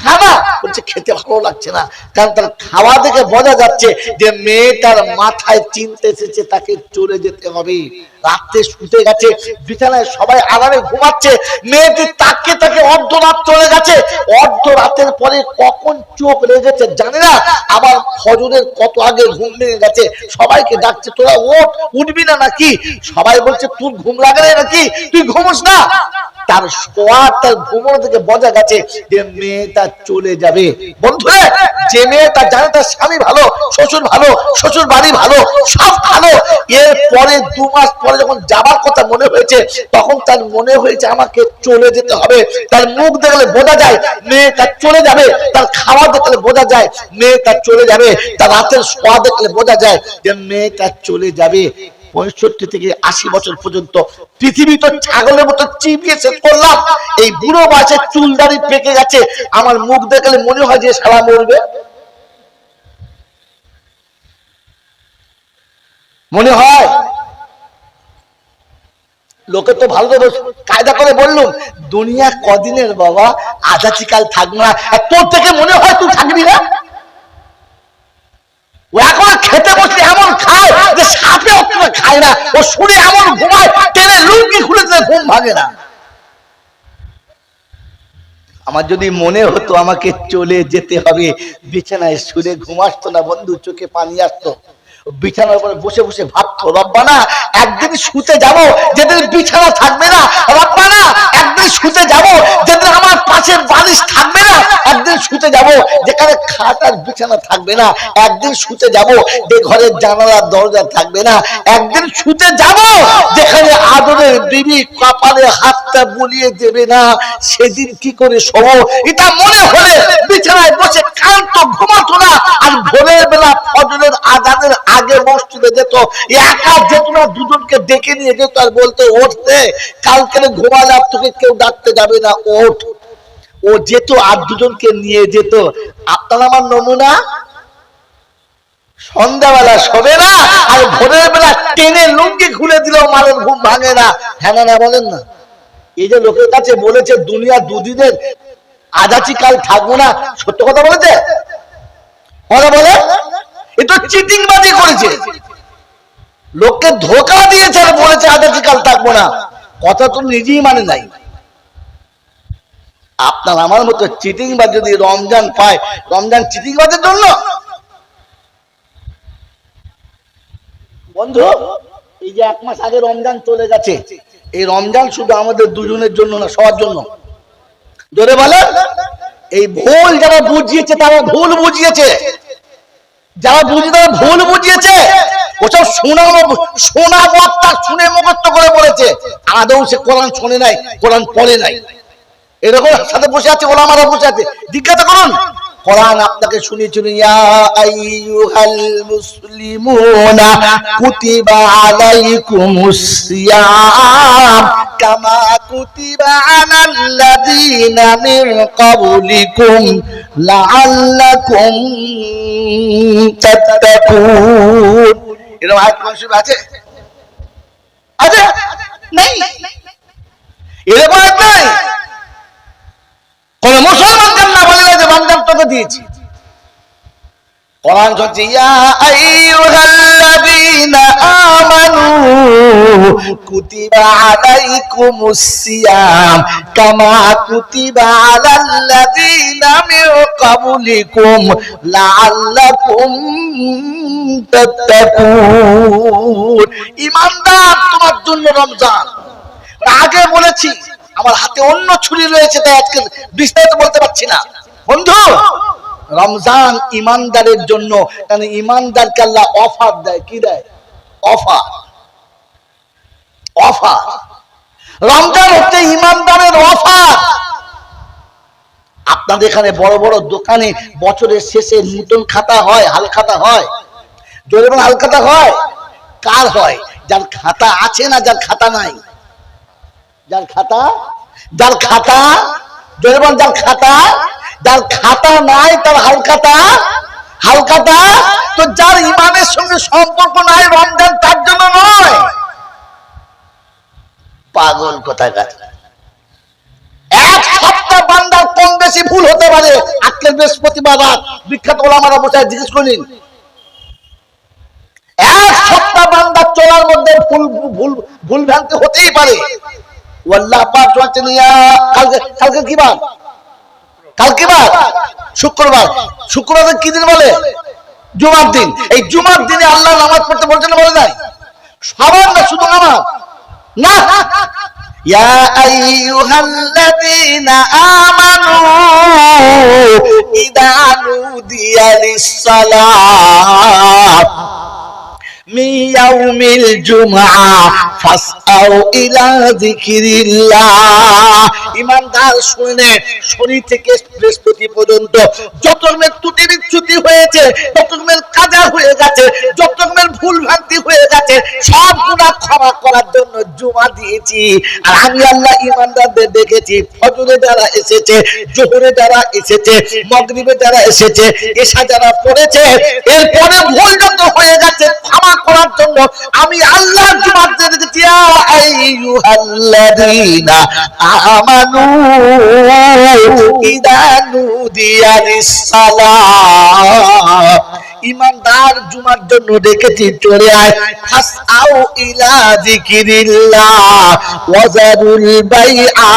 A: খাওয়া বলছে খেতে ভালো লাগছে না। কারণ তার খাওয়া দেখে বোঝা যাচ্ছে যে মেয়েটার মাথায় চিন্তা এসেছে তাকে চলে যেতে হবে। রাতে শুতে গেছে, বিছানায় সবাই আরামে ঘুমাচ্ছে, মেয়েটি তাকে তাকে অর্ধরাত চলে গেছে। অর্ধরাতের পরে কখন চোখ লেগেছে জানি না, আবার ফজরের কত আগে ঘুম ভেঙে গেছে। সবাইকে ডাকছে তোরা ওঠ, উঠবি না নাকি? সবাই বলছে তোর ঘুম লাগে না নাকি, তুই ঘুমোস না? তার শোয়া, তার ঘুমোনো থেকে বোঝা গেছে যে মেয়েটা চলে যাবে। বন্ধুরা, যে মেয়েটা জানে তার স্বামী ভালো, শ্বশুর ভালো, শ্বশুর বাড়ি ভালো, সব ভালো, এর পরে 2 মাস পরে যখন যাবার কথা মনে হয়েছে, তখন তার মনে হয়েছে আমাকে চলে যেতে হবে। তার মুখ দেখলে বোঝা যায় মেয়েটা চলে যাবে, তার খাওয়া দেখলে বোঝা যায় মেয়েটা চলে যাবে, তার রাতের শোয়া দেখলে বোঝা যায় যে মেয়েটা চলে যাবে। 65 থেকে 80 বছর পর্যন্ত পৃথিবী তো ছাগলের মতো চিবিয়ে শেষ করলাম। এই বুড়ো বয়সে চুল দাড়ি পেকে গেছে, আমার মুখ দেখলে মনে হয় যে শালা মরবে। মনে হয় লোকে তো ভালো কায়দা করে বললুম দুনিয়া কদিনের বাবা, আজাচি কাল থাকবে না। তোর থেকে মনে হয় তুই থাকবি না? ও এখন খেতে বসে এমন খায় যে সাপে অতটা খায় না, ও শুনে এমন ঘুমায় টেনে লুঙ্গি খুলে দিলে ঘুম ভাঙে না। আমার যদি মনে হতো আমাকে চলে যেতে হবে, বিছানায় শুলে ঘুম আসতো না বন্ধু, চোখে পানি আসতো। বিছানার উপরে বসে বসে ভাবতো রব্বানা একদিন শুতে যাব যেদিন বিছানা থাকবে না, রব্বানা একদিন শুতে যাব যেদিন আমার পাশের বালিশ থাকবে না, একদিন শুতে যাব যেখানে খাট আর বিছানা থাকবে না, একদিন শুতে যাব যে ঘরের জানালার দরজা থাকবে না, একদিন শুতে যাব যেখানে আদরের বিবি কপালে হাতটা বুলিয়ে দেবে না। সেদিন কি করে শোবো? এটা মনে হলে বিছানায় বসে কান্ত ঘুমাতো না, আর ভোরের বেলা ফজরের আজানের আগে মসজিদে যেত, একা যেত না, দুজনকে ডেকে নিয়ে যেত আর বলতো ওঠতে, কালকে ঘুমালে আর তোকে কেউ ডাকতে যাবে না, ওঠ। ও যেত আর দুজনকে নিয়ে যেত। আপনার আমার নমুনা, সন্ধ্যাবেলা শোবে না আর ভোরের বেলা টেনে লুঙ্গি খুলে দিলেও মালের ঘুম ভাঙে না। হ্যাঁ না বলেন না? এই যে লোকের কাছে বলেছে দুনিয়া দুদিনের, আজাচি কাল থাকবো না, সত্য কথা বলেছে? কথা বলে এ তো চিটিংবাজি করেছে, লোককে ধোঁকা দিয়েছে আর বলেছে আজাচি কাল থাকবো না। কথা তো নিজেই মানে নাই। আপনার আমার মতো চিটিংবাজ যদি রমজান পায়, রমজান চিটিংবাজের জন্য বন্ধু, এই যে 1 মাস আগে রমজান চলে গেছে, এই রমজান শুধু আমাদের দুজনের জন্য না, সবার জন্য। জোরে বলে। এই ভুল যারা বুঝিয়েছে তারা ভুল বুঝিয়েছে, যারা বুঝি তারা ভুল বুঝিয়েছে। ওসব শোনা বক্তা শুনে মুখস্থ করে বলেছে, আদৌ সে কোরআন শোনে নাই, কোরআন পড়ে নাই। এরকম সাথে বসে আছে, ওলামারা বসে আছে, জিজ্ঞাসা করুন। কোরআন আপনাকে শুনিয়েছিল, ইয়া আইয়ুহাল মুসলিমুনা কুতিবা আলাইকুমুস সিয়াম কামা কুতিবা আলাল্লাযীনা মিন ক্বাবলিকুম লাআল্লাকুম তাত্তাকুন। এরকম আয়াত কোরআন আছে? আছে? নাই। এরকম আয়াত নাই। কোন মুসলমানকে না বলে যে রমজান তোকে দিয়েছি। কোরআন বলছে, ইয়া আইয়ুহাল্লাযীনা আমানু কুতিবা আলাইকুমুস সিয়াম কামা কুতিবা আলাল্লাযীনা মিন ক্বাবলিকুম লাআল্লাকুম তাত্তাকুন। ঈমানদার, তোমার জন্য রমজান। আগে বলেছি, আমার হাতে অন্য ছুরি রয়েছে, তাই আজকে বিস্তারিত বলতে পারছি না। বন্ধু, রমজান ঈমানদারের জন্য, কারণ ঈমানদারকে আল্লাহ অফার দেয়। কি দেয়? অফার। অফার। রমজান হচ্ছে ঈমানদারের অফার। আপনাদের এখানে বড় বড় দোকানে বছরের শেষে নতুন খাতা হয়, হাল খাতা হয়। জোরে বলেন, হাল খাতা হয়? কার হয়? যার খাতা আছে না যার খাতা নাই? যার খাতা, যার খাতা, জোরে বলেন, যার খাতা, যার খাতা নাই তার হাল খাতা। হাল খাতা তো যার ইমানের সঙ্গে সম্পর্ক নাই, রমজান তার জন্য নয়। পাগল কোথাকার। এক সপ্তাহ বান্দার কম বেশি ভুল হতে পারে। আজকে বৃহস্পতিবার রাত বিখ্যাত ওলামারা বসে জিজ্ঞেস করেন, এক সপ্তাহ বান্দার চলার মধ্যে ভুল ভ্রান্তি হতেই পারে। আল্লাহ পাক বলেছেন, কালকে কি বার? কালকে বার শুক্রবার। শুক্রবার কি দিন বলে? জুমার দিন। এই জুমার দিনে আল্লাহ নামাজ পড়তে বলছেন না বলে নাই? সবার না, শুধু নামাজ না। ইয়া আইয়ুহাল্লাযীনা আমানু ইযা নুদিয়া লিস-সালাত মিন ইয়াউমিল জুমআ ফাসআউ ইলা যিকরিল্লাহ। ঈমানদার শুনে, শনি থেকে বৃহস্পতি পর্যন্ত যত রকমের ত্রুটি বিচ্যুতি হয়েছে, যত রকমের কাজা হয়ে গেছে, যত রকমের ভুল ভ্রান্তি হয়ে গেছে, সব গুনাহ ক্ষমা করার জন্য জুমা দিয়েছি। আর আমি আল্লাহ ঈমানদারদের দেখেছি, ফজরে যারা এসেছে, জোহরে যারা এসেছে, মাগরিবে যারা এসেছে, এশা যারা পড়েছে, এরপরে ভুল যত হয়ে গেছে ক্ষমা করার জন্য আমি আল্লাহ জুমা দেখেছি। ইয়া আইয়ুহাল্লাযীনা আমানু ইযা নুদিয়া লিস-সালাত। ঈমানদার জুমার জন্য ডেকেছি, চলে আয়। ফাসআউ ইলা যিকরিল্লাহ ওয়া যারুল বাইআ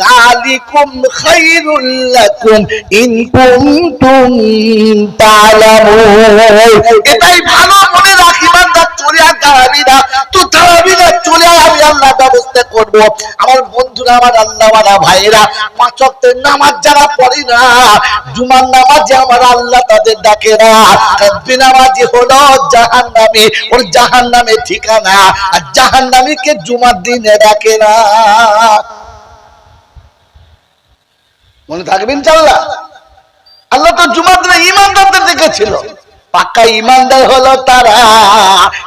A: যালিকুম খায়রুল লাকুম ইন কুনতুম তা'লামুন। এটাই ভালো, মনে রাখ। ঈমানদার চলে আয়, দাঁড়াবি না তো দাঁড়াবি না, চলে আয়, আমি আল্লাহ ব্যবস্থা করব। আমার বন্ধুরা, আমার আল্লাহওয়ালা ভাইরা, 5 ওয়াক্তের নামাজ যারা পড়ে না, জুমার নামাজে আমার আল্লাহ তাদের ডাকে না। বেনামাজি হলো জাহান্নামী, ওর জাহান্নামে ঠিকানা। আর জাহান্নামীকে জুমার দিনে ডাকে না। মনে থাকবে ইনশাআল্লাহ। আল্লাহ তো জুমার দিনে ঈমানদারদের দেখেছিল। পাক্কা ঈমানদার হলো তারা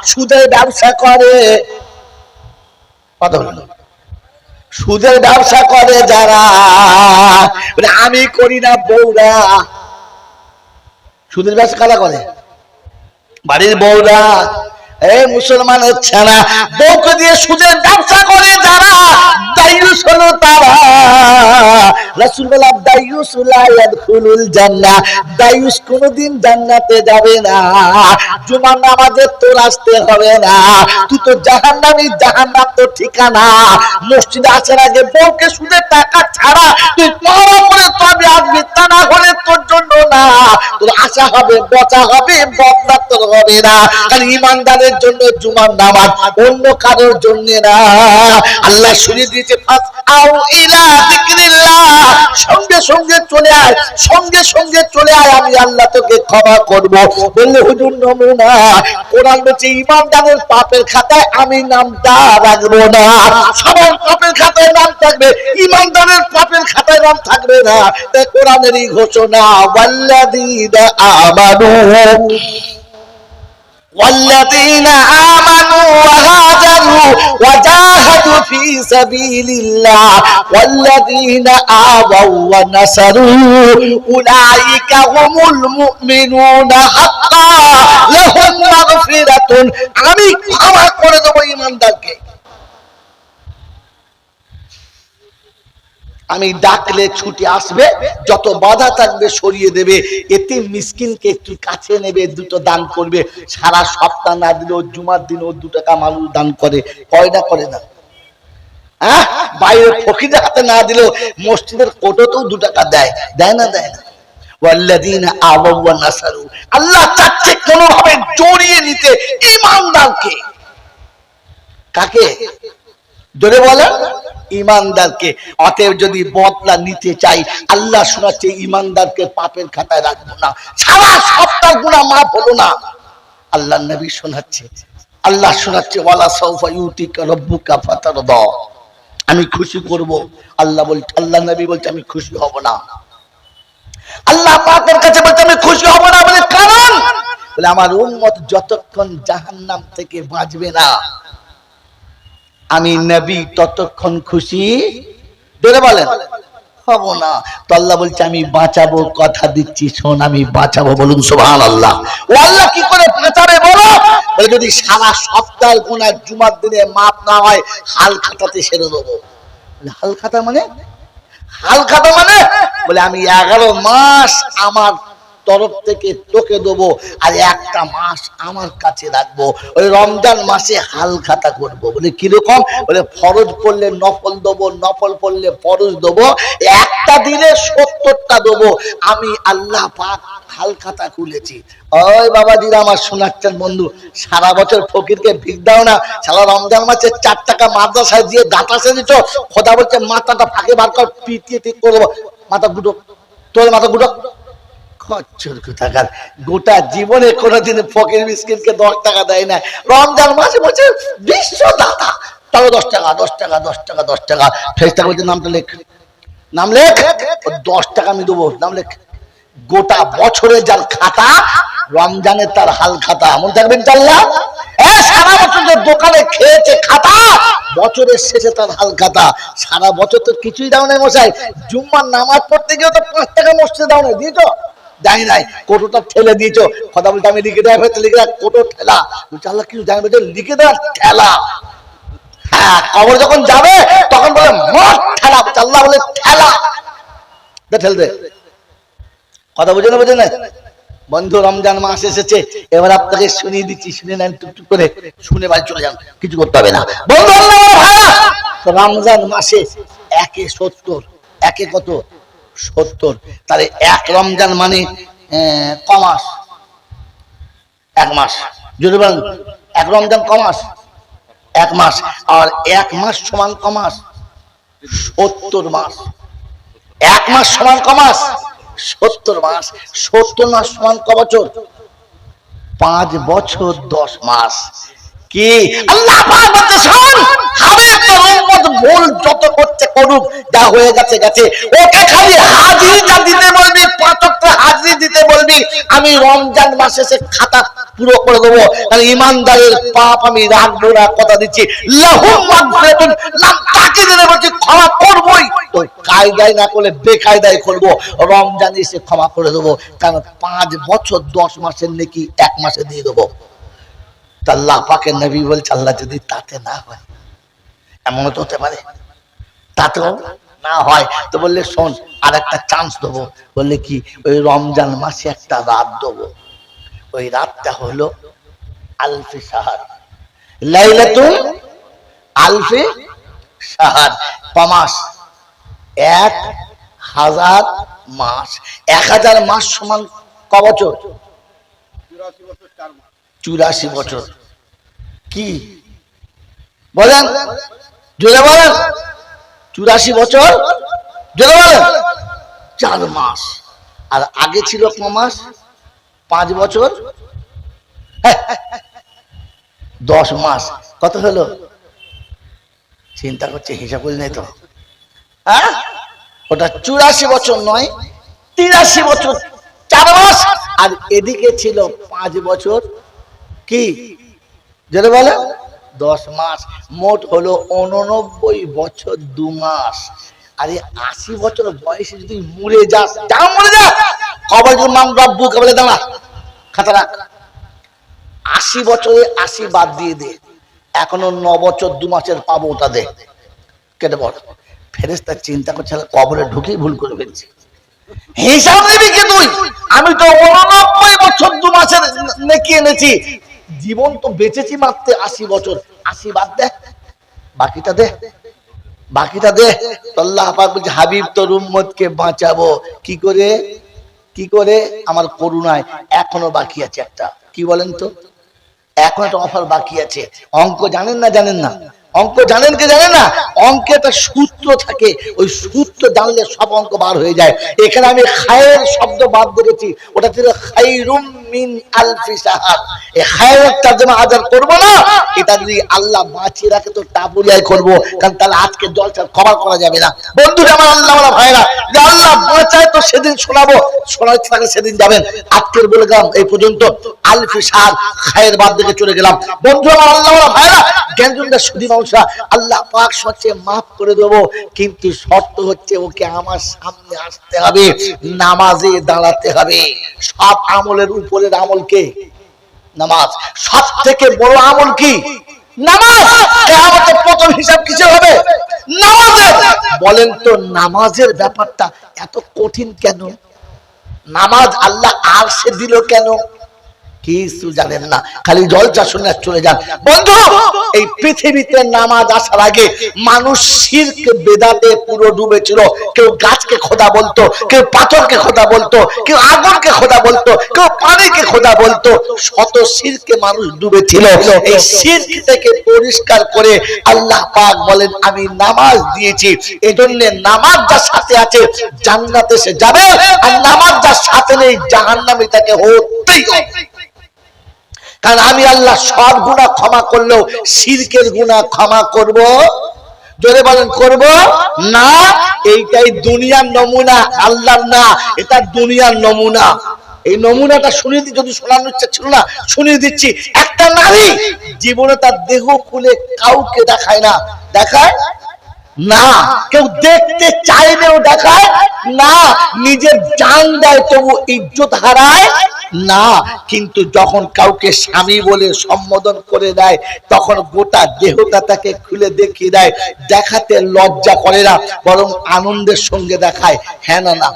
A: সুদের ব্যবসা করে। কথা বলো, সুদের ব্যবসা করে যারা। আমি করি না, বউরা। সুদের ব্যবসা কারা করে? বাড়ির বউরা। এই মুসলমানের ছেনা বউকে দিয়ে সুদের ব্যবসা করে যারা, দায়ুস হলো তারা। রাসূল বলে দায়ুস লা ইয়াদখুলুল জান্নাহ, দায়ুস কোনদিন জান্নাতে যাবে না। জুমার নামাজে তোর আসতে হবে না, তুই তো জাহান্নামী, জাহান্নাম তো ঠিকানা। মসজিদে আসার আগে বউকে সুদে টাকা ছাড়া তুই তওবা করে তবে আসবি, তা না হলে তোর জন্য না। তোর আশা হবে, বচা হবে, বদলা তোর হবে না। কারণ ইমানদারের জন্য জুমার নামাজ, অন্য কারোর জন্য না। আল্লাহ শুনিয়ে দিয়েছে ফাস আউ ইলা যিকরিল্লাহ, সঙ্গে সঙ্গে চলে আয়, সঙ্গে সঙ্গে চলে আয়, আমি আল্লাহ তোকে ক্ষমা করব। বললে হুজুর নমুনা, কোরআন বলছে ইমানদারের পাপের খাতায় আমি নামটা রাখবো না। সবার পাপের খাতায় নাম থাকবে, ইমানদারের পাপের খাতায় নাম থাকবে না। তাই কোরআনেরই ঘোষণা, ওয়াল্লাযীনা আমানু والذين آمنوا وهاجروا وجاهدوا في سبيل الله والذين آووا ونصروا أولئك هم المؤمنون حقا لهم مغفرة। আমি ক্ষমা করে দেব ঈমানদারকে, আমি ডাকলে ছুটে আসবে, যত বাধা থাকবে সরিয়ে দেবে। এতিম মিসকিনকে একটু কাছে নেবে, দুটো দান করবে। সারা সপ্তাহ না দিলেও জুমার দিন ও 2 টাকা মানুষ দান করে, কয়টা করে না? হ্যাঁ, বাইরে ফকিরের হাতে না দিলেও মসজিদের কোটোতেও 2 টাকা দেয়, দেয় না? দেয় না? ওয়াল্লাযীনা আওয়াউ ওয়া নাসারু, আল্লাহ চাচ্ছে কোনোভাবে জড়িয়ে নিতে ঈমানদারকে। কাকে? জোরে বলেন, ঈমানদারকে। অতএব যদি বদলা নিতে চাই, আল্লাহ শোনাচ্ছে ঈমানদারকে পাপের খাতায় রাখবো না। সারা সপ্তাহ গুনাহ মাফ হলো না, আল্লাহ নবী শোনাচ্ছে, আল্লাহ শোনাচ্ছে ওয়ালা সাউফা ইউতিকা রাব্বুকা ফাতারদা, আমি খুশি করব। আল্লাহ বলছে, আল্লাহ নবী বলছে আমি খুশি হব না। আল্লাহ পাকের কাছে বলছে আমি খুশি হব না। বলে কারণ, বলে আমার উম্মত যতক্ষণ জাহান্নাম থেকে বাঁচবে না, আমি নবী ততক্ষণ খুশি ধরে বলেন হব না। তো আল্লাহ বলছে আমি বাঁচাবো, কথা দিচ্ছি, শোন আমি বাঁচাবো। বলুন সুবহানাল্লাহ। ও আল্লাহ কি করে বাঁচাবে বলো? বলে যদি সারা সপ্তাহ গুনাহ জুমার দিনে মাপ না হয়, হাল খাতাতে সেরে দেবো। হাল খাতা মানে? হাল খাতা মানে বলে আমি 11 মাস আমার তরফ থেকে তোকে দেবো, আর 1টা মাস আমার কাছে রাখবো। ওই রমজান মাসে হাল খাতা করবো। বলে কিরকম? বলে ফরজ পড়লে নফল দেবো, নফল পড়লে ফরজ দেবো, একটা দিনে 70টা দেবো। আমি আল্লাহ পাক হাল খাতা খুলেছি। ওই বাবাজিরা আমার শোনাচ্ছেন বন্ধু, সারা বছর ফকিরকে ভিক দাও না, সারা রমজান মাসে 4 টাকা মাদ্রাসায় দিয়ে দাঁতা সেজেছ, খোদা বলছে মাথাটা ফাঁকে বার কর, পিটিয়ে ঠিক করবো, মাথা গুটো, তোর মাথা গুটো। গোটা জীবনে কোনদিন ফকির মিসকিনকে 10 টাকা দেয় না, রমজান মাসে বলছে বিশ্ব দাতা, তাও 10 টাকা 10 টাকা 10 টাকা 10 টাকা। ফেরেশতা বলছে নামটা লেখ, নাম লেখ, 10 টাকা আমি দেবো, নাম লেখ। গোটা বছরে যার খাতা, রমজানে তার হাল খাতা। মনে থাকবে ইনশাআল্লাহ। সারা বছর যে দোকানে খেয়েছে খাতা, বছরের শেষে তার হাল খাতা। সারা বছর তো কিছুই দাও নাই মশাই, জুম্মার নামাজ পড়তে গিয়ে তো 5 টাকা মসজিদে দাও নাই, দিয়েছো? যাই নাই, কোটোটা ঠেলে দিয়েছো। কথা বলতে আমি লিখে দেওয়া হয়েছে, লিখে দেওয়া কোটো ঠেলা। বলছে আল্লাহ কিছু জানবে, লিখে দেওয়ার ঠেলা। হ্যাঁ, কবর যখন যাবে তখন বলে মত ঠেলা, আল্লাহ বলে ঠেলা, ঠেল দে। কথা বুঝে না? বুঝে না বন্ধু? রমজান মাস এসেছে, এবার আপনাকে শুনিয়ে দিচ্ছি, শুনে নেন টুকটুক করে, শুনে বাড়ি চলে যান, কিছু করতে হবে না বন্ধু। রমজান মাসে 1 এ 70, 1 এ কত? 70। তাহলে 1 রমজান মানে কমাস, 1 মাস। যদি বলেন 1 রমজান কমাস, 1 মাস। আর 1 মাস সমান কমাস 70 মাস। 1 মাস সমান কমাস 70 মাস। 70 মাস সমান ক বছর? 5 বছর 10 মাস। কি আল্লাহ পাক বলতে শোন, আমি একটা উম্মত ভুল যত করতে করুক, যা হয়ে গেছে গেছে, ওকে খালি হাজিরিটা দিতে বলবি, 5 ওয়াক্ত হাজিরি দিতে বলবি, আমি রমজান মাসে সে খাতা পুরো করে দেবো। কারণ ইমানদারের পাপ আমি রাখবো না, কথা দিচ্ছি। লাহুম মাগফিরাতুন, নাম তাকে দিলে বলছি ক্ষমা করবই। তো কায়দায় না করলে বেকায়দায় করবো, রমজানে এসে ক্ষমা করে দেবো। কারণ 5 বছর 10 মাসের নেকি 1 মাসে দিয়ে দেবো। আল্লাহ পাকের নবী বলছে আল্লাহ যদি তাতে না হয়, এমন তো হতে পারে, তাতেও না হয় তো বললে শোন আর একটা চান্স দেবো। বললে কি? ওই রমজান মাসে একটা রাত দেবো, ওই রাতটা হলো আলফি শাহর, লাইলাতুল আলফি শাহর, মাস, 1000 মাস। 1000 মাস সমান ক বছর? 84 বছর। কি বলেন? জোরে বলেন। 84 বছর, জোরে বলেন। 4 মাস। আর আগে ছিল ক মাস? 5 বছর 10 মাস। কত হলো? চিন্তা করছে, হিসাব করে নেই তো। হ্যাঁ, ওটা 84 বছর নয়, 83 বছর 4 মাস। আর এদিকে ছিল 5 বছর কি? যেটা বলে 10 মাস। মোট হলো 89 বছর 2 মাস। আরে 80 বছর বয়সে যদি মরে যাস, যা মরে যা, কবর মান রব্বু কবলে দাঁড়া, খাতা রাখ। 80 বছরে 80 বাদ দিয়ে দে, এখনো 9 বছর 2 মাসের পাবো, ওটা দে, কেটে বল। ফেরেশতা চিন্তা করছে কবরে ঢুকেই ভুল করে ফেলছি, হিসাব দিবি কে তুই? আমি তো 89 বছর 2 মাসের নেকি এনেছি, জীবন তো বেঁচেছি মাত্র 80 বছর। 80 বাদ দে, বাকিটা দে, বাকিটা দে। আল্লাহ পাক বলছে হাবিব তোর উম্মতকে বাঁচাবো কি করে? কি করে? আমার করুণায়। এখনো বাকি আছে একটা, কি বলেন তো? এখন একটা অফার বাকি আছে। অঙ্ক জানেন না? জানেন না? অঙ্ক জানেন কে জানেন না? অঙ্কে একটা সূত্র থাকে, ওই সূত্র জানলে সব অঙ্ক বার হয়ে যায়। এখানে আমি খায়ের শব্দ বাদ দিয়েছি, ওটা ছিল খায়রুম মিন আলফি শাহর। এই খায়ের তরজমা আজার করব না, এটা যদি আল্লাহ বাঁচিয়ে রাখে তো টাপুলিয়ায় করব, কারণ তাহলে আজকে জলসা কভার করা যাবে না। বন্ধুরা আমার, আল্লাহ ওয়ালা ভাইরা, যে আল্লাহ বাঁচায় তো সেদিন শোনাবো, শোনার থাকে সেদিন যাবেন। আজকের বলে গেলাম এই পর্যন্ত। আলফি শাহর, খায়ের বাদ দিকে চলে গেলাম। বন্ধু আমার, আল্লাহ ওয়ালা ভাইরা, জ্ঞানজনটা সুদী মানুষরা, আল্লাহ পাক সচ্ছে মাফ করে দেবো, কিন্তু শর্ত হচ্ছে ওকে আমার সামনে আসতে হবে, নামাজে দাঁড়াতে হবে। সব আমলের উপরের আমল কে? নামাজ। সব থেকে বড় আমল কি? নামাজ। কিয়ামতের প্রথম হিসাব কিসের হবে? নামাজের। বলেন তো নামাজের ব্যাপারটা এত কঠিন কেন? নামাজ আল্লাহ আরশে দিল কেন? কিছু জানেন না, খালি জলসা শুনে চলে যান। বন্ধু, এই পৃথিবীতে নামাজ আসার আগে মানুষ শিরক বেদাতে পুরো ডুবেছিল। কেউ গাছকে খোদা বলতো, কেউ পাথরকে খোদা বলতো, কেউ আগুনকে খোদা বলতো, কেউ পানিকে খোদা বলতো। শত শিরকে মানুষ ডুবেছিল। এই শিরক থেকে পরিষ্কার করে আল্লাহ পাক বলেন আমি নামাজ দিয়েছি, এজন্য নামাজ যার সাথে আছে জান্নাতে সে যাবে, আর নামাজ যার সাথে নেই জাহান্নামে তাকে হতেই হবে। কারণ আমি আল্লাহ সব গুনাহ ক্ষমা করলেও শিরকের গুনাহ ক্ষমা করব? জোরে বলেন, করব না। এইটাই দুনিয়ার নমুনা, আল্লাহর না, এটা দুনিয়ার নমুনা। এই নমুনাটা শুনিয়ে দিই, যদি শোনানোর ইচ্ছা ছিল না শুনিয়ে দিচ্ছি। একটা নারী জীবনে তার দেহ খুলে কাউকে দেখায় না, দেখায় না, কেউ দেখতে চাইলেও দেখায় না, নিজের জান দেয় তবু ইজ্জত হারায় না। কিন্তু যখন কাউকে স্বামী বলে সম্বোধন করে দেয়, তখন গোটা দেহটা তাকে খুলে দেখিয়ে দেয়, দেখাতে লজ্জা করে না, বরং আনন্দের সঙ্গে দেখায়। হ্যাঁ না? না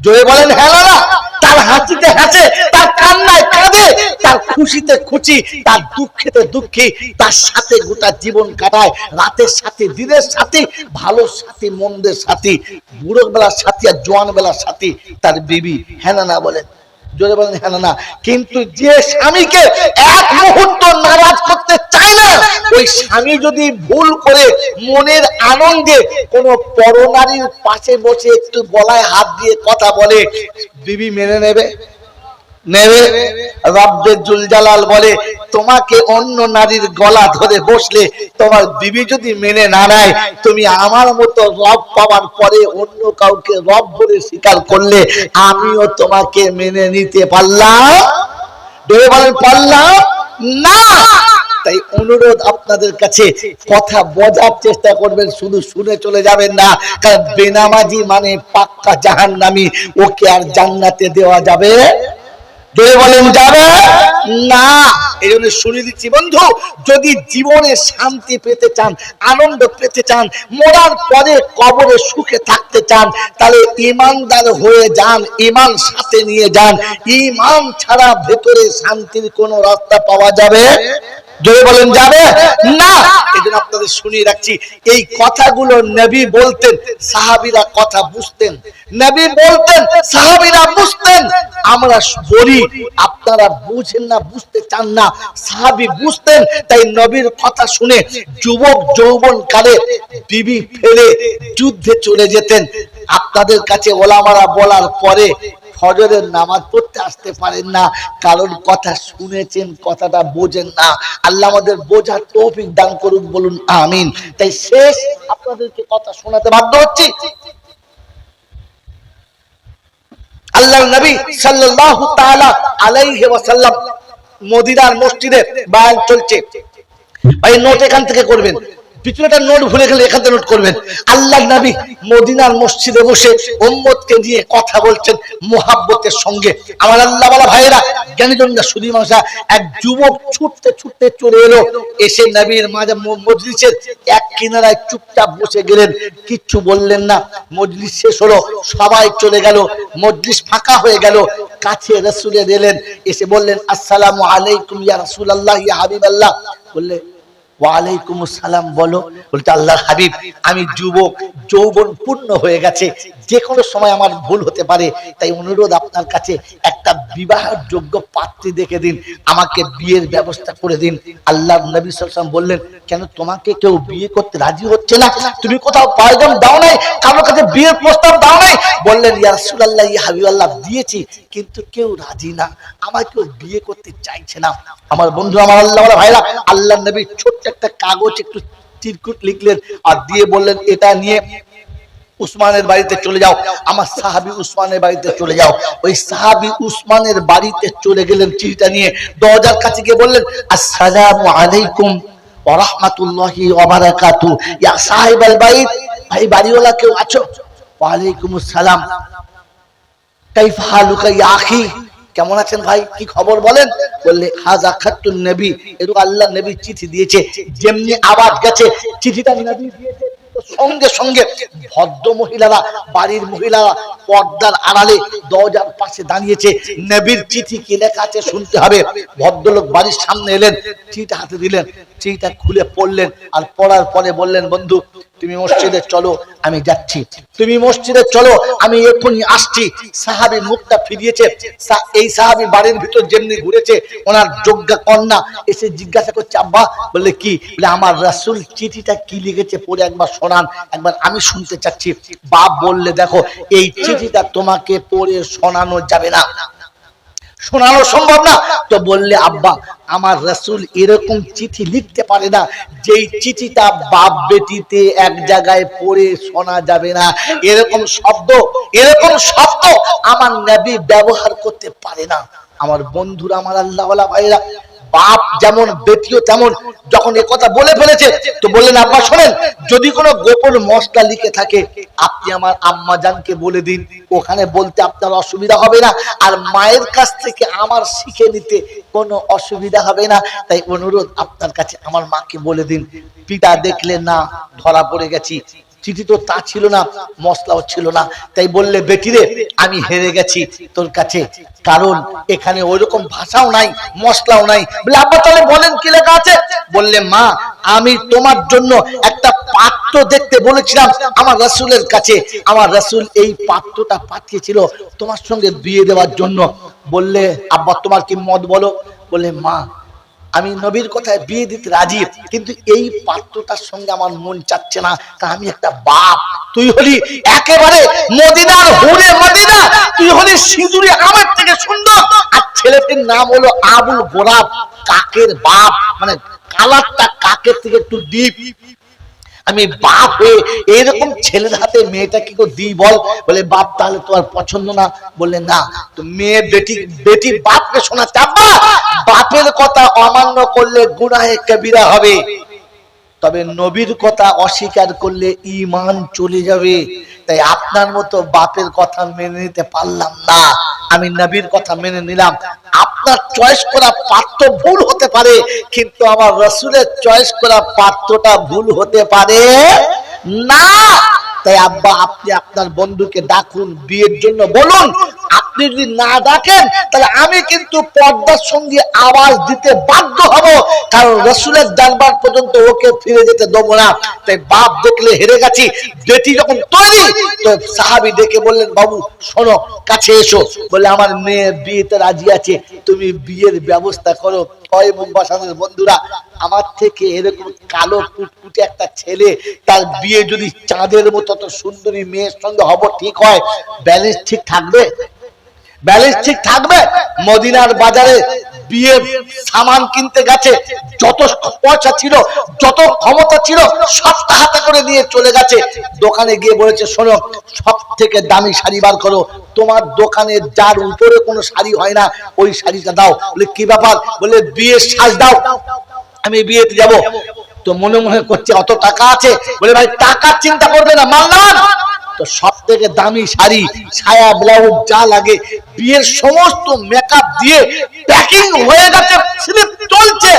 A: জোরে বলেন হ্যাঁ না? তার হাসিতে হাসে, তার কান্নায় কাঁদে, তার খুশিতে খুশি, তার দুঃখেতে দুঃখী, তার সাথে গোটা জীবন কাটায়। রাতের সাথে, দিনের সাথে, ভালো সাথী, মন্দের সাথী, বুড়ো বেলার সাথী আর জোয়ান বেলার সাথী তার বিবি। হ্যাঁ না? বলেন, জোরে বলেন হ্যাঁ না? কিন্তু যে স্বামীকে এক মুহূর্ত নারাজ করতে চায় না, ওই স্বামী যদি ভুল করে মনের আনন্দে কোন পরনারীর পাশে বসে একটু গলায় হাত দিয়ে কথা বলে, বিবি মেনে নেবে? নেবে? রব্বে জুল জালাল বলে তোমাকে অন্য নারীর গলা ধরে বসলে তোমার বিবি যদি মেনে না নেয়, তুমি আমার মতো রব পাওয়ার পরে অন্য কাউকে রব বলে স্বীকার করলে আমিও তোমাকে মেনে নিতে পারলাম? বলে বলেন পারলাম না। তাই অনুরোধ আপনাদের কাছে, কথা বোঝার চেষ্টা করবেন, শুধু শুনে চলে যাবেন না। কারণ বেনামাজি মানে পাক্কা জাহান্নামী, ওকে আর জান্নাতে দেওয়া যাবে জোরে বলেন যাবে না। এই জন্য শুনে দিচ্ছি বন্ধু, যদি জীবনে শান্তি পেতে চান, আনন্দ পেতে চান, মরার পরে কবরে সুখে থাকতে চান, তাহলে ইমানদার হয়ে যান, ইমান সাথে নিয়ে যান। ইমান ছাড়া ভেতরে শান্তির কোনো রাস্তা পাওয়া যাবে, জোরে বলেন যাবে না। এই জন্য আপনাদের শুনিয়ে রাখছি, এই কথাগুলো নবী বলতেন, সাহাবীরা কথা বুঝতেন, নবী বলতেন, সাহাবীরা বুঝতেন। আমরা বলি আপনারা বুঝেন না, বুঝতে চান না। সাহাবী বুঝতেন, তাই নবীর কথা শুনে যুবক যৌবন কালে বিবি ফেলে যুদ্ধে চলে যেতেন। আপনাদের কাছে ওলামারা বলার পরে ফজরের নামাজ পড়তে আসতে পারেন না, কারণ কথা শুনেছেন, কথাটা বোঝেন না। আল্লাহ আমাদের বোঝার তৌফিক দান করুন, বলুন আমিন। তাই শেষ আপনাদেরকে কথা শোনাতে বাধ্য হচ্ছি। আল্লাহর নবী সাল্লাল্লাহু তাআলা আলাইহি ওয়াসাল্লাম মদিনার মসজিদে বয়ান চলছে। ভাই নোট এখান থেকে করবেন, পিছনেটা নোট ভুলে গেলে এখান থেকে নোট করবেন। আল্লাহর নবী মদিনার মসজিদে বসে উম্মতকে নিয়ে কথা বলছেন মুহাব্বতের সঙ্গে। আমার আল্লাহ ওয়ালা ভাইরা, জ্ঞানীজনরা, সুধী মাসা, এক যুবক ছুটতে ছুটতে চলে এলো, এসে নবীর মাঝে মজলিসের এক কিনারায় চুপচাপ বসে গেলেন, কিচ্ছু বললেন না। মজলিস শেষ হলো, সবাই চলে গেল, মজলিস ফাঁকা হয়ে গেল। কাছে রাসূলের এলেন, এসে বললেন, আসসালামু আলাইকুম ইয়া রাসূলুল্লাহ, ইয়া হাবিবাল্লাহ। বললে ওয়ালাইকুম আসসালাম। বলো। বলতে আল্লাহর হাবিব, আমি যুবক, যৌবন পূর্ণ হয়ে গেছে, যে কোনো সময় আমার ভুল হতে পারে, তাই অনুরোধ আপনার কাছে, একটা বিবাহের যোগ্য পাত্রী দেখে দিন, আমাকে বিয়ের ব্যবস্থা করে দিন। আল্লাহর নবী সাল্লাল্লাহু আলাইহি ওয়াসাল্লাম বললেন, কেন তোমাকে কেউ বিয়ে করতে রাজি হচ্ছে না? তুমি কোথাও পয়গাম দাও নাই, কারোর কাছে বিয়ের প্রস্তাব দাও নাই? বললেন, ইয়া রাসূলুল্লাহ, ইয়া হাবিবাল্লাহ, দিয়েছি, কিন্তু কেউ রাজি না, আমাকে কেউ বিয়ে করতে চাইছে না। আমার বন্ধু, আমার আল্লাহ ওয়ালা ভাইরা, আল্লাহর নবী ছোট্ট একটা কাগজ একটু চিরকুট লিখলেন আর দিয়ে বললেন, এটা নিয়ে উসমানের বাড়িতে চলে যাও, আমার সাহাবী উসমানের বাড়িতে চলে যাও। ওই সাহাবী উসমানের বাড়িতে চলে গেলেন চিঠিটা নিয়ে, দরজার কাছে গিয়ে বললেন, আসসালামু আলাইকুম ওয়া রাহমাতুল্লাহি ওয়া বারাকাতুহু, ইয়া সাহিবাল বাইত, ভাই বাড়িওয়ালা কেউ আছো? ওয়া আলাইকুম আসসালাম, কাইফা হালুকা ইয়া আখি, কেমন আছেন ভাই, কি খবর বলেন? বললে, হাজা খাতুন নবী, এরকম আল্লাহ নবী চিঠি দিয়েছে। যেমনি আওয়াজ গেছে চিঠিটা নবী দিয়েছে, সঙ্গে সঙ্গে ভদ্র মহিলারা, বাড়ির মহিলারা পর্দার আড়ালে দরজার পাশে দাঁড়িয়েছে। নবীর চিঠি কি লেখা আছে শুনতে হবে। ভদ্রলোক বাড়ির সামনে এলেন, চিঠিটা হাতে দিলেন, চিঠিটা খুলে পড়লেন, আর পড়ার পরে বললেন, বন্ধু তুমি মসজিদে চলো, আমি যাচ্ছি। তুমি মসজিদে চলো, আমি এখনই আসছি। সাহাবী মুখটা ফিরিয়েছে। এই সাহাবী বাড়ির ভিতর যেমনি ঘুরেছে, ওনার যোগ্য কন্যা এসে জিজ্ঞাসা করছে, আব্বা। বললে, কি? বলে, আমার রাসূল চিঠিটা কি লিখেছে পড়ে একবার শোনান, একবার আমি শুনতে চাচ্ছি। বাপ বললে, দেখো, এই চিঠিটা তোমাকে পড়ে শোনানো যাবে না, শোনানো সম্ভব না। তো বললে, আব্বা, আমার রাসূল এরকম চিঠি লিখতে পারে না যেই চিঠিটা বাপ বেটিতে এক জায়গায় পড়ে শোনা যাবে না। এরকম শব্দ আমার নবী ব্যবহার করতে পারে না। আমার বন্ধুরা, আমার আল্লাহ ওয়ালা ভাইরা, বাপ যেমন বেটিও তেমন। যখন এ কথা বলে ফেলেছে, তো বললেন, আব্বা শোনেন, যদি কোনো গোপন মশলা লিখে থাকে আপনি আমার আম্মা জানকে বলে দিন, ওখানে বলতে আপনার অসুবিধা হবে না, আর মায়ের কাছ থেকে আমার শিখে নিতে কোনো অসুবিধা হবে না। তাই অনুরোধ আপনার কাছে, আমার মাকে বলে দিন। পিতা দেখলে, না, ধরা পড়ে গেছি, চিঠি তো তা ছিল না, মশলাও ছিল না। তাই বললে, বেটিরে, আমি হেরে গেছি তোর কাছে, কারণ এখানে ওইরকম ভাষাও নাই, মশলাও নাই। বলে, আব্বা তাহলে বলেন কি লেখা আছে? বললে, মা, আমি তোমার জন্য একটা পাত্র দেখতে বলেছিলাম আমার রাসূলের কাছে, আমার রাসূল এই পাত্রটা পাঠিয়েছিল তোমার সঙ্গে বিয়ে দেওয়ার জন্য। বললে, আব্বা তোমার কি মত বলো? বললে, মা, আমি নবীর কথায় বিয়ে দিতে রাজি, কিন্তু এই পাত্রটার সঙ্গে আমার মন চাচ্ছে না, কারণ আমি একটা বাপ, তুই হলি একেবারে মদিনার হুরে মদিনা, তুই হলি সিঁদুরে আমার থেকে সুন্দর, আর ছেলেটির নাম হলো আবুল গোরাব, কাকের বাপ, মানে কালারটা কাকের থেকে একটু ডিপ। আমি বাপ হয়ে এরকম ছেলের হাতে মেয়েটা কি করে দিই বল? বলে, বাপ তাহলে তোমার পছন্দ না? বললে, না। তো মেয়ে বেটি বাপকে শোনাচ্ছে, আব্বা, বাপের কথা অমান্য করলে গুনাহে কবিরা হবে। তবে নবীর কথা অস্বীকার করলে ঈমান চলে যাবে। তাই আপনার মতো বাপের কথা মেনে নিতে পারলাম না, আমি নবীর কথা মেনে নিলাম। আপনার চয়েস করা পাত্র ভুল হতে পারে, কিন্তু আমার রাসূলের চয়েস করা পাত্রটা ভুল হতে পারে না। তাই আব্বা, আপনি আপনার বন্ধুকে ডাকুন, বিয়ের জন্য বলুন। আপনি যদি না ডাকেন তাহলে আমি কিন্তু পর্দার সঙ্গে আওয়াজ দিতে বাধ্য হব, কারণ রাসূলের দরবার পর্যন্ত ওকে ফিরে যেতে দেবো না। তাই বাপ দেখলে হেরে গেছি, বেটি যখন তৈরি, তো সাহাবী ডেকে বললেন, বাবু শোনো, কাছে এসো। বলে, আমার মেয়ে বিয়েতে রাজি আছে, তুমি বিয়ের ব্যবস্থা করো। বন্ধুরা, আমার থেকে এরকম কালো কুটকুটে একটা ছেলে, তার বিয়ে যদি চাঁদের মতো তো সুন্দরী মেয়ের সঙ্গে হব, ঠিক হয়? ব্যালেন্স ঠিক থাকবে? ব্যালেন্স ঠিক থাকবে? মদিনার বাজারে বিয়ে সামান কিনতে গেছে, যত পয়সা ছিল, যত ক্ষমতা ছিল, সব হাতে করে নিয়ে চলে গেছে। দোকানে গিয়ে বলেছে, শোনো, সব থেকে দামি শাড়ি বার করো, তোমার দোকানে যার উপরে কোনো শাড়ি হয় না ওই শাড়িটা দাও। বলে, কি ব্যাপার? বলে, বিয়ের সাজ দাও, আমি বিয়েতে যাব। তো মনে মনে করছে অত টাকা আছে। বলে, ভাই টাকার চিন্তা করবে না, মানলাম। তো সব থেকে দামি শাড়ি, ছায়া, ব্লাউজ যা লাগে, বিয়ের সমস্ত মেকআপ দিয়ে প্যাকিং হয়ে গেছে, স্লিপ চলছে,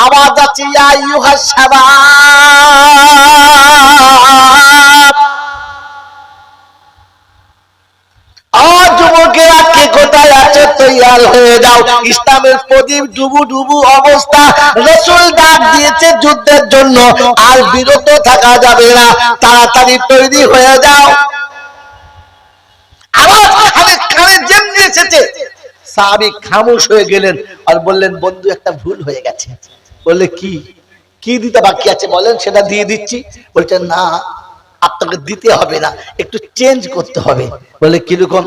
A: আওয়াজ আছে, ইয়া আইয়ুহাস শাবাব, যুবকেরা কে কোথায় আছে, তৈয়ার হয়ে যাও। ইসলামের প্রদীপ ডুবু ডুবু অবস্থা, রাসূল ডাক দিয়েছে যুদ্ধের জন্য, আর বিরত থাকা যাবে না, তাড়াতাড়ি তৈরি হয়ে যাও। আওয়াজ কানে যেমনি এসেছে, সাহাবী খামোশ হয়ে গেলেন আর বললেন, বন্ধু একটা ভুল হয়ে গেছে। বললে, কি? কি দিতে বাকি আছে বলেন, সেটা দিয়ে দিচ্ছি। বলছে, না, আপনাকে দিতে হবে না, একটু চেঞ্জ করতে হবে। বলে, কিরকম?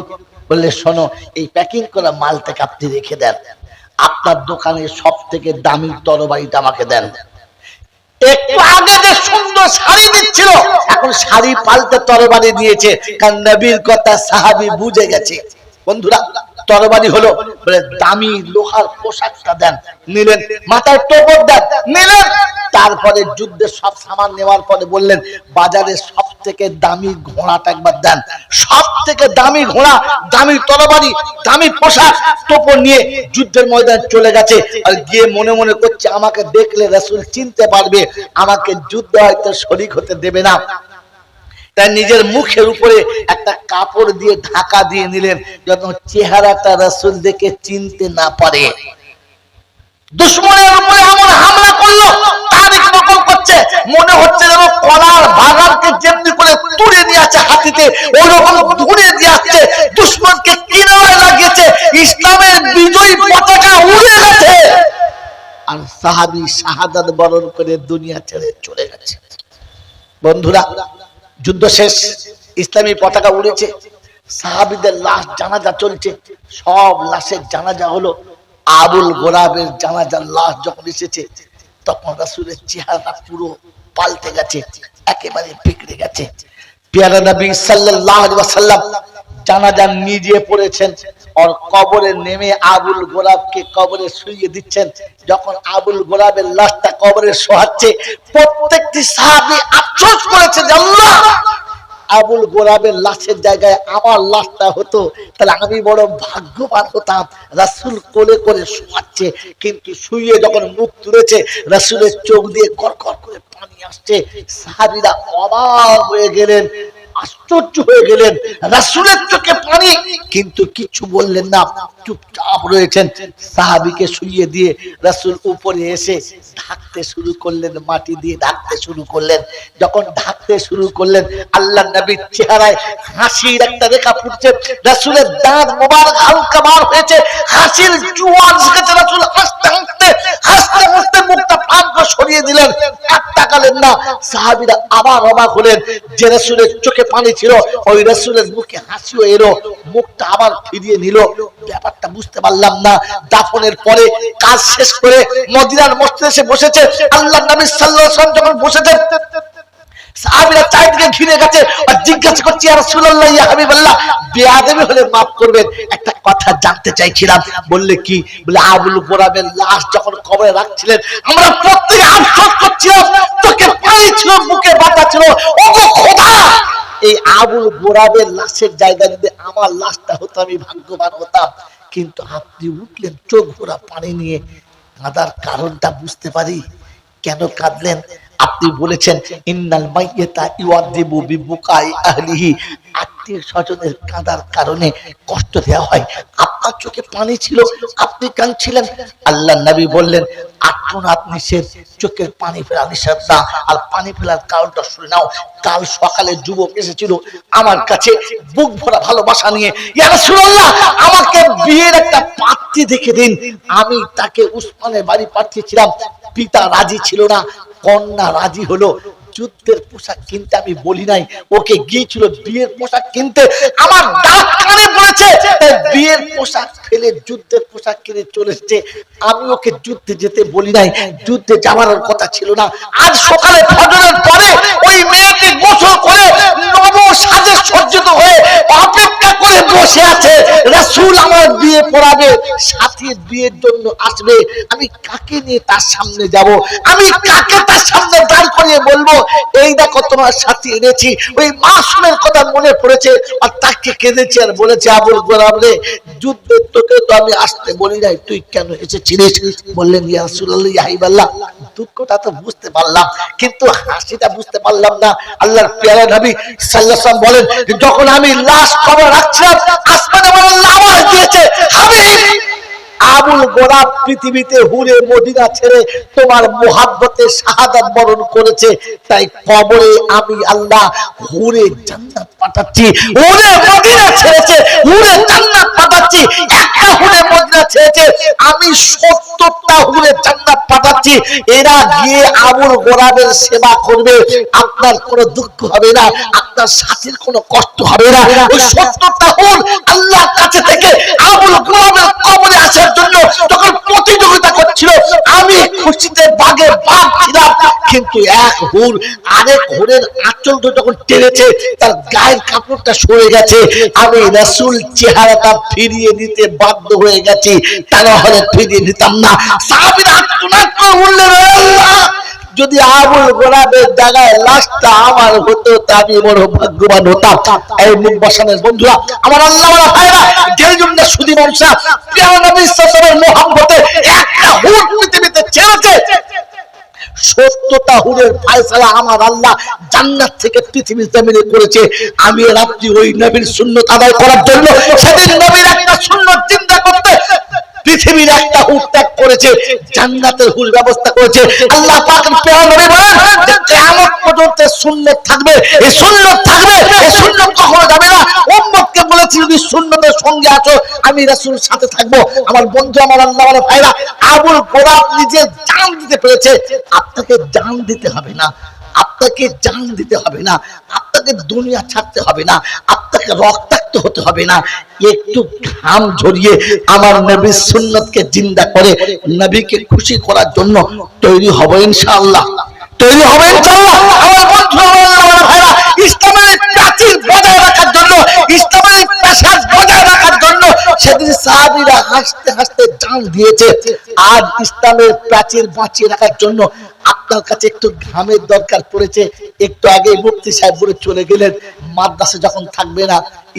A: বললে, শোনো, এই প্যাকিং করা মালটাকে আপনি রেখে দেন, আপনার দোকানের সব থেকে দামি তরবারিটা আমাকে দেন। একটু আগে যে সুন্দর শাড়ি দিচ্ছিল, এখন শাড়ি পাল্টে তরবারি দিয়েছে, কারণ নবীর কথা সাহাবী বুঝে গেছে। বন্ধুরা, তরবারি হলো, বলে দামি লোহার পোশাকটা দেন, নিলেন। মাথায় টোপর দেন, নিলেন। তারপরে যুদ্ধের সব সামান নেওয়ার পরে বললেন, বাজারে সব থেকে দামি ঘোড়াটা একবার দেন। সব থেকে দামি ঘোড়া, দামি তরবারি, দামি পোশাক, টোপর নিয়ে যুদ্ধের ময়দানে চলে গেছে। আর গিয়ে মনে মনে করছে, আমাকে দেখলে রাসূল চিনতে পারবে, আমাকে যুদ্ধ হয়তো শরীক হতে দেবে না। তাই নিজের মুখের উপরে একটা কাপড় দিয়ে ঢাকা দিয়ে নিলেন, যত চেহারাটা রাসূল দেখে চিনতে না পারে। দুশমনের উপরে এমন হামলা করলো, তারিখ নকল করছে, মনে হচ্ছে যেন কলার ভাগারকে যেমনি করে তুলে নিয়ে আছে হাতিতে, ওরকম ধরে দিয়ে আসছে, দুশমনকে কিনারায় লাগিয়েছে, ইসলামের বিজয়ী পতাকা উড়ে গেছে, আর সাহাবী শাহাদাত বরণ করে দুনিয়া ছেড়ে চলে গেছে। বন্ধুরা, যুদ্ধ শেষ, ইসলামী পতাকা উড়েছে, সাহাবীদের লাশ জানাজা চলছে, সব লাশের জানাজা হলো। আবুল গোলাবের জানাজার লাশ যখন এসেছে, তখন রাসূলের চেহারা পুরো পাল্টে গেছে, একেবারে বিগড়ে গেছে। পেয়ারা নবী সাল্লাল্লাহু আলাইহি ওয়াসাল্লাম জানাজা নিজে পড়েছেন, আর কবরে নেমে আবুল গোলাবকে কবরে শুইয়ে দিচ্ছেন। যখন আবুল গোলাবের লাশটা কবরে শোয়াচ্ছে, প্রত্যেকটি সাহাবী আফসোস করেছে যে, আল্লাহ, আবুল গোলাবের লাশের জায়গায় আমার লাশটা হতো, তাহলে আমি বড় ভাগ্যবান হতাম। রাসূল কোলে করে শোয়াচ্ছে, কিন্তু শুয়ে যখন মুখ তুলেছে, রাসূলের চোখ দিয়ে গড়গড় করে পানি আসছে। সাহাবীরা অবাক হয়ে গেলেন, আশ্চর্য হয়ে গেলেন, রাসূলের চোখে পানি, কিন্তু কিছু বললেন না, চুপচাপ রয়েছেন। সাহাবীকে শুইয়ে দিয়ে রাসূল উপরে এসে ঢাকতে শুরু করলেন, মাটি দিয়ে ঢাকতে শুরু করলেন। যখন ঢাকতে শুরু করলেন, আল্লাহর নবীর চেহারায় হাসির একটা রেখা ফুটছে, রাসূলের দাঁত মোবারক হালকা বার হয়েছে, হাসির জোয়ান এসেছে। রাসূল হাসতে হাসতে হাসতে হাসতে মুখটা ফাঁক করে সরিয়ে দিলেন, এক তাকালেন না। সাহাবীরা আবার অবাক হলেন যে রাসূলের চোখে পানি ছিল, ওই রাসূলের মুখে হাসিও এলো, মুখটা আবার ফিরিয়ে নিল। ব্যাপারটা বুঝতে পারলাম না। দাফনের পরে কাজ শেষ করে মদিনার মসজিদে এসে বসেছে, আল্লাহর নবী সাল্লাল্লাহু আলাইহি ওয়াসাল্লাম যখন বসেছেন, সাহাবীরা চারিদিকে ঘিরে গেছে আর জিজ্ঞাসা করছে, ইয়া রাসূলুল্লাহ, ইয়া হাবিবাল্লাহ, বেয়াদবি হলে মাফ করবেন, একটা কথা জানতে চাইছিলাম। বললে কি? বলে আবুল গোরাবের লাশ যখন কবরে রাখছিলেন আমরা প্রত্যেকে আফসোস করছিলাম, চোখে পানি ছিল, মুখে ব্যথা ছিল। ওগো খোদা, এই আবুল গোরাবের লাশের জায়গা যদি আমার লাশটা হতো আমি ভাগ্যবান হতাম। কিন্তু আপনি উঠলেন চোখ ভরা পানি নিয়ে, কাঁদার কারণটা বুঝতে পারি। কেন কাঁদলেন? আপনি বলেছেন ইন্নাল মাইয়াতা ইউআদিবু বিবুকাই আহলিহি, আত্মীয় স্বজনের কাঁদার কারণে কষ্ট দেওয়া হয়। আপনার চোখে পানি ছিল, আপনি কাঁদছিলেন। আল্লাহ নবী বললেন আত্মনাদ নিষেধ, চোখের পানি ফেলা নিষেধ না। আর পানি ফেলার কারণটা শুনে নাও। কাল সকালে যুবক এসেছিল আমার কাছে বুক ভরা ভালোবাসা নিয়ে, ইয়া রাসূলুল্লাহ, আমাকে বিয়ের একটা পাত্রী দেখে দিন। আমি তাকে উসমানের বাড়ি পাঠিয়েছিলাম, পিতা রাজি ছিল না, কন্যা রাজি হলো। যুদ্ধের পোশাক কিনতে আমি বলি নাই, ওকে গিয়েছিল বিয়ের পোশাক কিনতে। আমার দাঁত কানে পড়েছে, তাই বিয়ের পোশাক ফেলে যুদ্ধের পোশাক কিনে চলে এসেছে। আমি ওকে যুদ্ধে যেতে বলি নাই, যুদ্ধে যাওয়ার কথা ছিল না। আজ সকালে ফজরের পরে ওই মেয়েকে গোসল করে নব সাজে সজ্জিত হয়ে অপেক্ষা করে বসে আছে, রাসূল আমার বিয়ে পড়াবে, সাথী বিয়ের জন্য আসবে। আমি কাকে নিয়ে তার সামনে যাব? আমি কাকে তার সামনে দাঁড় করিয়ে বলবো এই দেখো তোমার সাথী এনেছি? ওই মাসুমের কথা মনে পড়েছে আর তাকে কেঁদেছে আর বলেছে, আবুল গোলাম রে, যুদ্ধের তোকে তো আমি আসতে বলি নাই, তুই কেন এসেছিলিস? বললেন, ইয়া রাসূলুল্লাহ, ইয়া হাবিবাল্লাহ, দুঃখটা তো বুঝতে পারলাম কিন্তু হাসিটা বুঝতে পারলাম না। আল্লাহর প্যারা নবী সাল্লাল্লাহু আলাইহি ওয়াসাল্লাম বলেন, যখন আমি লাশ কবর রাখছিলাম আসমানে আমার আল্লাহ আওয়াজ দিয়েছে, হাবিব, আবুল গোলাম পৃথিবীতে হুরে মদিনা ছেড়ে তোমার মুহাব্বতে শাহাদাত বরণ করেছে, তাই কবরে আমি আল্লাহ হুরে জান্নাত পাঠাচ্ছি। হুরে মদিনা ছেড়েছে, হুরে জান্নাত পাঠাচ্ছি। একটা হুরে মদিনা ছেড়েছে, আমি 70টা হুরে জান্নাত পাঠাচ্ছি। এরা গিয়ে আবুল গোলামের সেবা করবে, আপনার কোনো দুঃখ হবে না, আপনার সাথীর কোনো কষ্ট হবে না। ওই 70টা হুর আল্লাহর কাছে থেকে আবুল গোলামের কবরে আসার জন্য যখন প্রতিযোগিতা করছিল, আমি খুশিতে বাগে বাগ ছিলাম। কিন্তু এক হুর আরেক হুরের আঁচল যখন টেনেছে, তার গায়ের কাপড়টা সরে গেছে। আমি রাসূল চেহারাটা ফিরিয়ে দিতে বাধ্য হয়ে গেছি, তা না হলে ফিরিয়ে দিতাম না। সাহাবীরা আত্মনাদ করে বললেন, আল্লাহ, যদি আবুল গোলামের জায়গায় লাশটা আমার হতো তা আমি বড় ভাগ্যবান হতাম। এই মুখ বসানোর বন্ধুরা, আমার আল্লাহ ওয়ালা ভাইরা, যেই জন্য সুধী মানুষরা প্রিয় নবী সাল্লাল্লাহু আলাইহি ওয়াসাল্লামের মুহাব্বতে একটা হুর পৃথিবীতে ছেড়েছে। 70টা হুরের ফয়সালা আমার আল্লাহ জান্নাত থেকে পৃথিবীর জমিনে করেছে। আমি আর আপনি ওই নবীর সুন্নাত আদায় করার জন্য সেদিন নবীর একটা সুন্নাত চিন্তা করতে পৃথিবীর একটা হুর ত্যাগ করেছে, জান্নাতের হুর ব্যবস্থা করেছে। আল্লাহ পাক প্রিয় নবী বলেন যে কিয়ামত পর্যন্ত সুন্নাত থাকবে, এই সুন্নাত থাকবে, এই সুন্নাত কখনো যাবে না। উম্মতকে বলেছি যদি সুন্নাতের সঙ্গে আছো আমি রাসূল সাথে থাকবো। আমার বন্ধু, আমার আল্লাহ ওয়ালা ভাইরা, আবুল গোলাম নিজে জান দিতে পেরেছে। আপনাকে জান দিতে হবে না, আপনাকে জান দিতে হবে না, আপনাকে দুনিয়া ছাড়তে হবে না, আপনাকে রক্তাক্ত হতে হবে না। একটু ঘাম ঝরিয়ে আমার নবীর সুন্নাতকে জিন্দা করে নবীকে খুশি করার জন্য তৈরি হব ইনশাআল্লাহ, তৈরি হবে ইনশাআল্লাহ। আমার বন্ধু, আমার আল্লাহ ভাইরা, ইসলামের প্রাচীর বজায় রাখার জন্য, ইসলামের পেশাজ বজায় রাখার জন্য সেদিন সাহাবীরা হাসতে হাসতে জান দিয়েছে। আজ ইসলামের প্রাচীর বাঁচিয়ে রাখার জন্য আপনার কাছে একটু ঘামের দরকার পড়েছে। একটু আগে মুফতি সাহেব বলে চলে গেলেন, মাদ্রাসা যখন থাকবে না,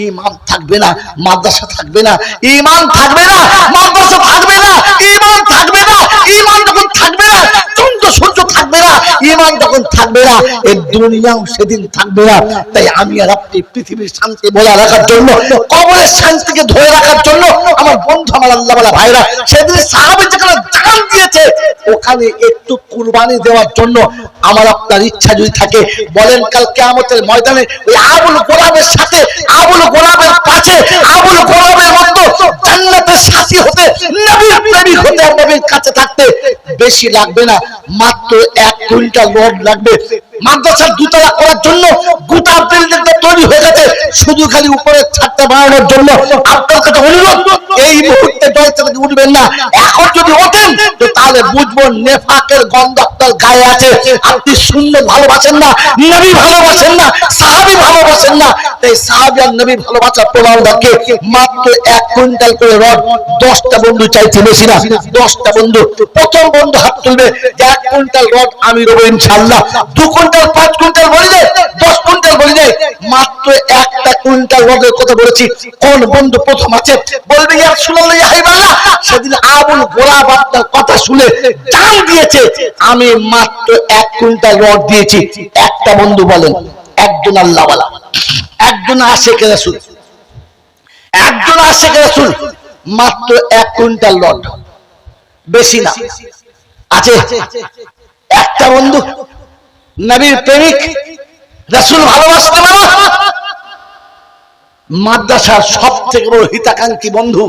A: ইমাম থাকবে না, মাদ্রাসা থাকবে না, ইমাম থাকবে না, মাদ্রাসা থাকবে না, ইমাম থাকবে না, ইমাম যখন থাকবে না, চন্দ্র সূর্য থাকবে না, ইমান যখন থাকবে না, এই দুনিয়াও সেদিন থাকবে না। তাই আমি আর আপনি পৃথিবীর শান্তি বজায় রাখার জন্য, কবরের শান্তিকে ধরে রাখার জন্য, আমার বন্ধু, আমার আল্লাহ ওয়ালা ভাইরা, সেদিন সাহাবী যেখানে জান দিয়েছে ওখানে একটু কুরবানি দেওয়ার জন্য আমার আপনার ইচ্ছা যদি থাকে বলেন, কাল কিয়ামতের ময়দানে ওই আবুল গোলামের সাথে, আবুল গোলামের কাছে, আবুল গোলামের মতো জান্নাতের সাথী হতে, নবীর প্রেমিক হতে, নবীর কাছে থাকতে বেশি লাগবে না, মাত্র 1 কুইন্টাল রড লাগবে। মাদ্রাসার দুতলা করার জন্য গোটা বিল্ডিংটা তৈরি হয়ে গেছে, শুধু খালি উপরে ছাদটা বানানোর জন্য। আপনার কাছে অনুরোধ, এই মুহূর্তে দরজা থেকে উঠবেন না, এখন যদি ওঠেন তো তাহলে তাহলে বুঝবো নেফাকের গন্ধ আপনার গায়ে আছে। আপনি সুন্নত ভালোবাসেন না, নবী ভালোবাসেন না, সাহাবী ভালোবাসেন না। তাই সাহাবী আর নবী ভালোবাসার প্রমাণ দেখে মাত্র 1 কুইন্টাল করে রড 10টা বন্ধু চাইছে, বেশি না, 10টা বন্ধু। প্রথম বন্ধু হাত তুলবে যে 1 কুইন্টাল রড আমি দেবো ইনশাআল্লাহ। 2 কুইন্টাল, 5 কুইন্টাল বলি দেয়, 10 কুইন্টাল বলি দেয়, মাত্র 1টা কুইন্টাল রডের কথা বলেছি। কোন বন্ধু প্রথম আছে বলবে ইয়া রাসূলুল্লাহ ইয়া হাবিবাল্লাহ। সেদিন আবুল গোলাব আপনার কথা শুনে জান দিয়েছে, আমি মাত্র 1 কুইন্টাল রড দিয়েছি। একটা বন্ধু বলেন, একজন আল্লাহওয়ালা, একজন আশিকে রাসূল, একজন আশিকে রাসূল, মাত্র 1 কুইন্টাল রড, বেশি না, আছে একটা বন্ধু নবীর প্রেমিক, রাসূল ভালোবাসতে না, মাদ্রাসার সবথেকে বড় হিতাকাঙ্ক্ষী বন্ধু,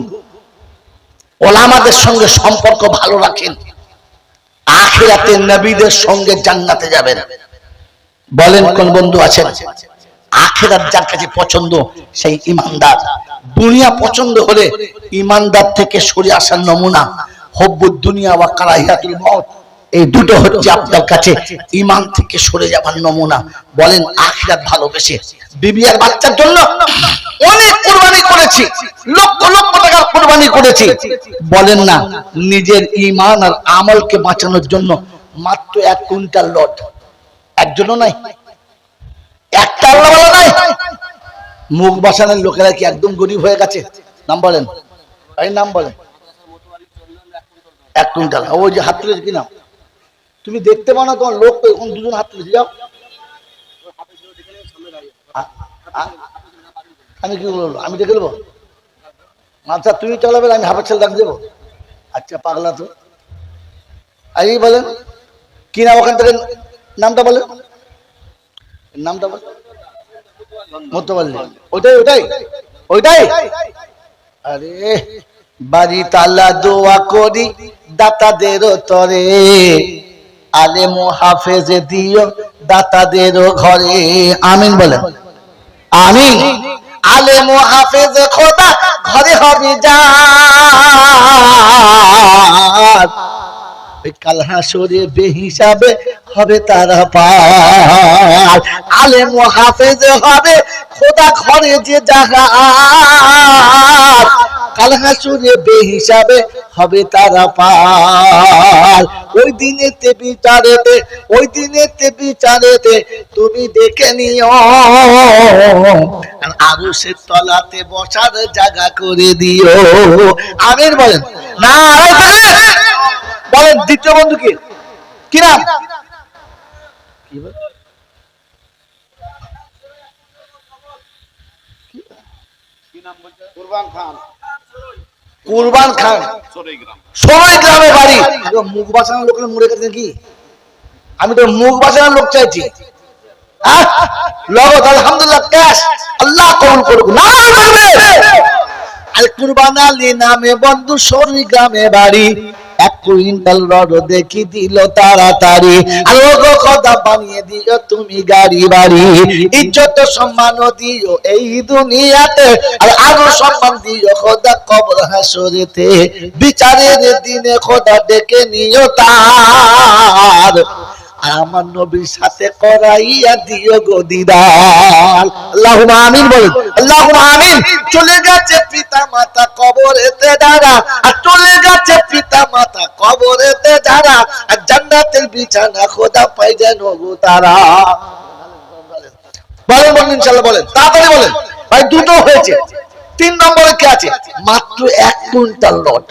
A: ওলামাদের সঙ্গে সম্পর্ক ভালো রাখেন, আখিরাতে নবীদের সঙ্গে জান্নাতে যাবেন। বলেন কোন বন্ধু আছেন? আখিরাত যার কাছে পছন্দ সেই ঈমানদার। দুনিয়া পছন্দ হলে ঈমানদার থেকে সরে আসার নমুনা হুব্বুদ দুনিয়া ওয়া কারাহিয়াতুল মউত, এই দুটো হচ্ছে আপনার কাছে ঈমান থেকে সরে যাবার নমুনা। বলেন আখিরাত ভালোবেসে বিবি আর বাচ্চার জন্য অনেক কুরবানি করেছি, লক্ষ লক্ষ টাকা কুরবানি করেছি, বলেন না নিজের ঈমান আর আমলকে বাঁচানোর জন্য মাত্র 1 কুইন্টাল রড, একজনও নাই, একটা আল্লাহওয়ালা নাই। মুখ বাসানোর লোকেরা কি একদম গরিব হয়ে গেছে? নাম বলেন, এই নাম বলেন। 1 কুইন্টাল, ওই যে হাত তুলেছে কি নাম? তুমি দেখতে পাও না তোমার লোক তো এখন দুজন হাত তুলেছে, যাও। আমি কি বলবো? আমি দেখে নেবো? আচ্ছা তুমি চালাবে, আমি হাফের ছেলে ডাক দেবো? আচ্ছা পাগলা তো। এই বলেন কি নাম ওখান থেকে? নামটা বলেন, নামটা বলেন। মোতাবাল্লি, ওইটাই ওইটাই ওইটাই। আরে বাড়ি তালা দোয়া করি দাতাদের তরে, আলেম ও হাফেজ দিও দাতাদের ঘরে। আমিন বলেন, আমিন। আলেম ও হাফেজ খোদা ঘরে হবে যার, কাল হাসরে বেহিসাবে হবে তারা পার। আলেম ও হাফেজ হবে খোদা ঘরে যে যার, কাল হাসরে বেহিসাবে হবে তারা পার। ওই দিনেতে বিচারেতে, ওই দিনেতে বিচারেতে তুমি দেখে নিও, আরো সে তলাতে বসার জায়গা করে দিও। আমিন বলেন না। বলেন দ্বিতীয় বন্ধু কি? কি নাম? কুরবান খান। কুরবান খান সবাই গ্রামে বাড়ি। মুখ বাঁচানোর লোক মরে গেছে কি? আমি তো মুখ বাঁচানোর লোক চাইছি। লগত আলহামদুলিল্লাহ ক্যাশ আল্লাহ কবুল করুক। না আল কুরবান আলী নামে বন্ধু সরি গ্রামে বাড়ি, 1 কুইন্টাল রড দেখি দিল তাড়াতাড়ি, আর ওগো খোদা বানিয়ে দিও তুমি গাড়ি বাড়ি, ইজ্জত সম্মান দিও এই দুনিয়াতে, আর আরো সম্মান দিও খোদা কবর হাসরেতে, বিচারের দিনে খোদা ডেকে নিও তার, আমার নবীর সাথে করাইয়া দিও গো দিদার। আল্লাহুম্মা আমিন বলেন, আল্লাহুম্মা আমিন। চলে গেছে পিতা মাতা কবরেতে যারা, আর চলে গেছে পিতা মাতা কবরেতে যারা, আর জান্নাতের বিছানা খোদা পাই যেন গো তারা। বলেন বলেন ইনশাআল্লাহ, বলেন তাড়াতাড়ি বলেন। ভাই দুটো হয়েছে, 3 নম্বরে কে আছে? মাত্র 1 কুইন্টাল রড।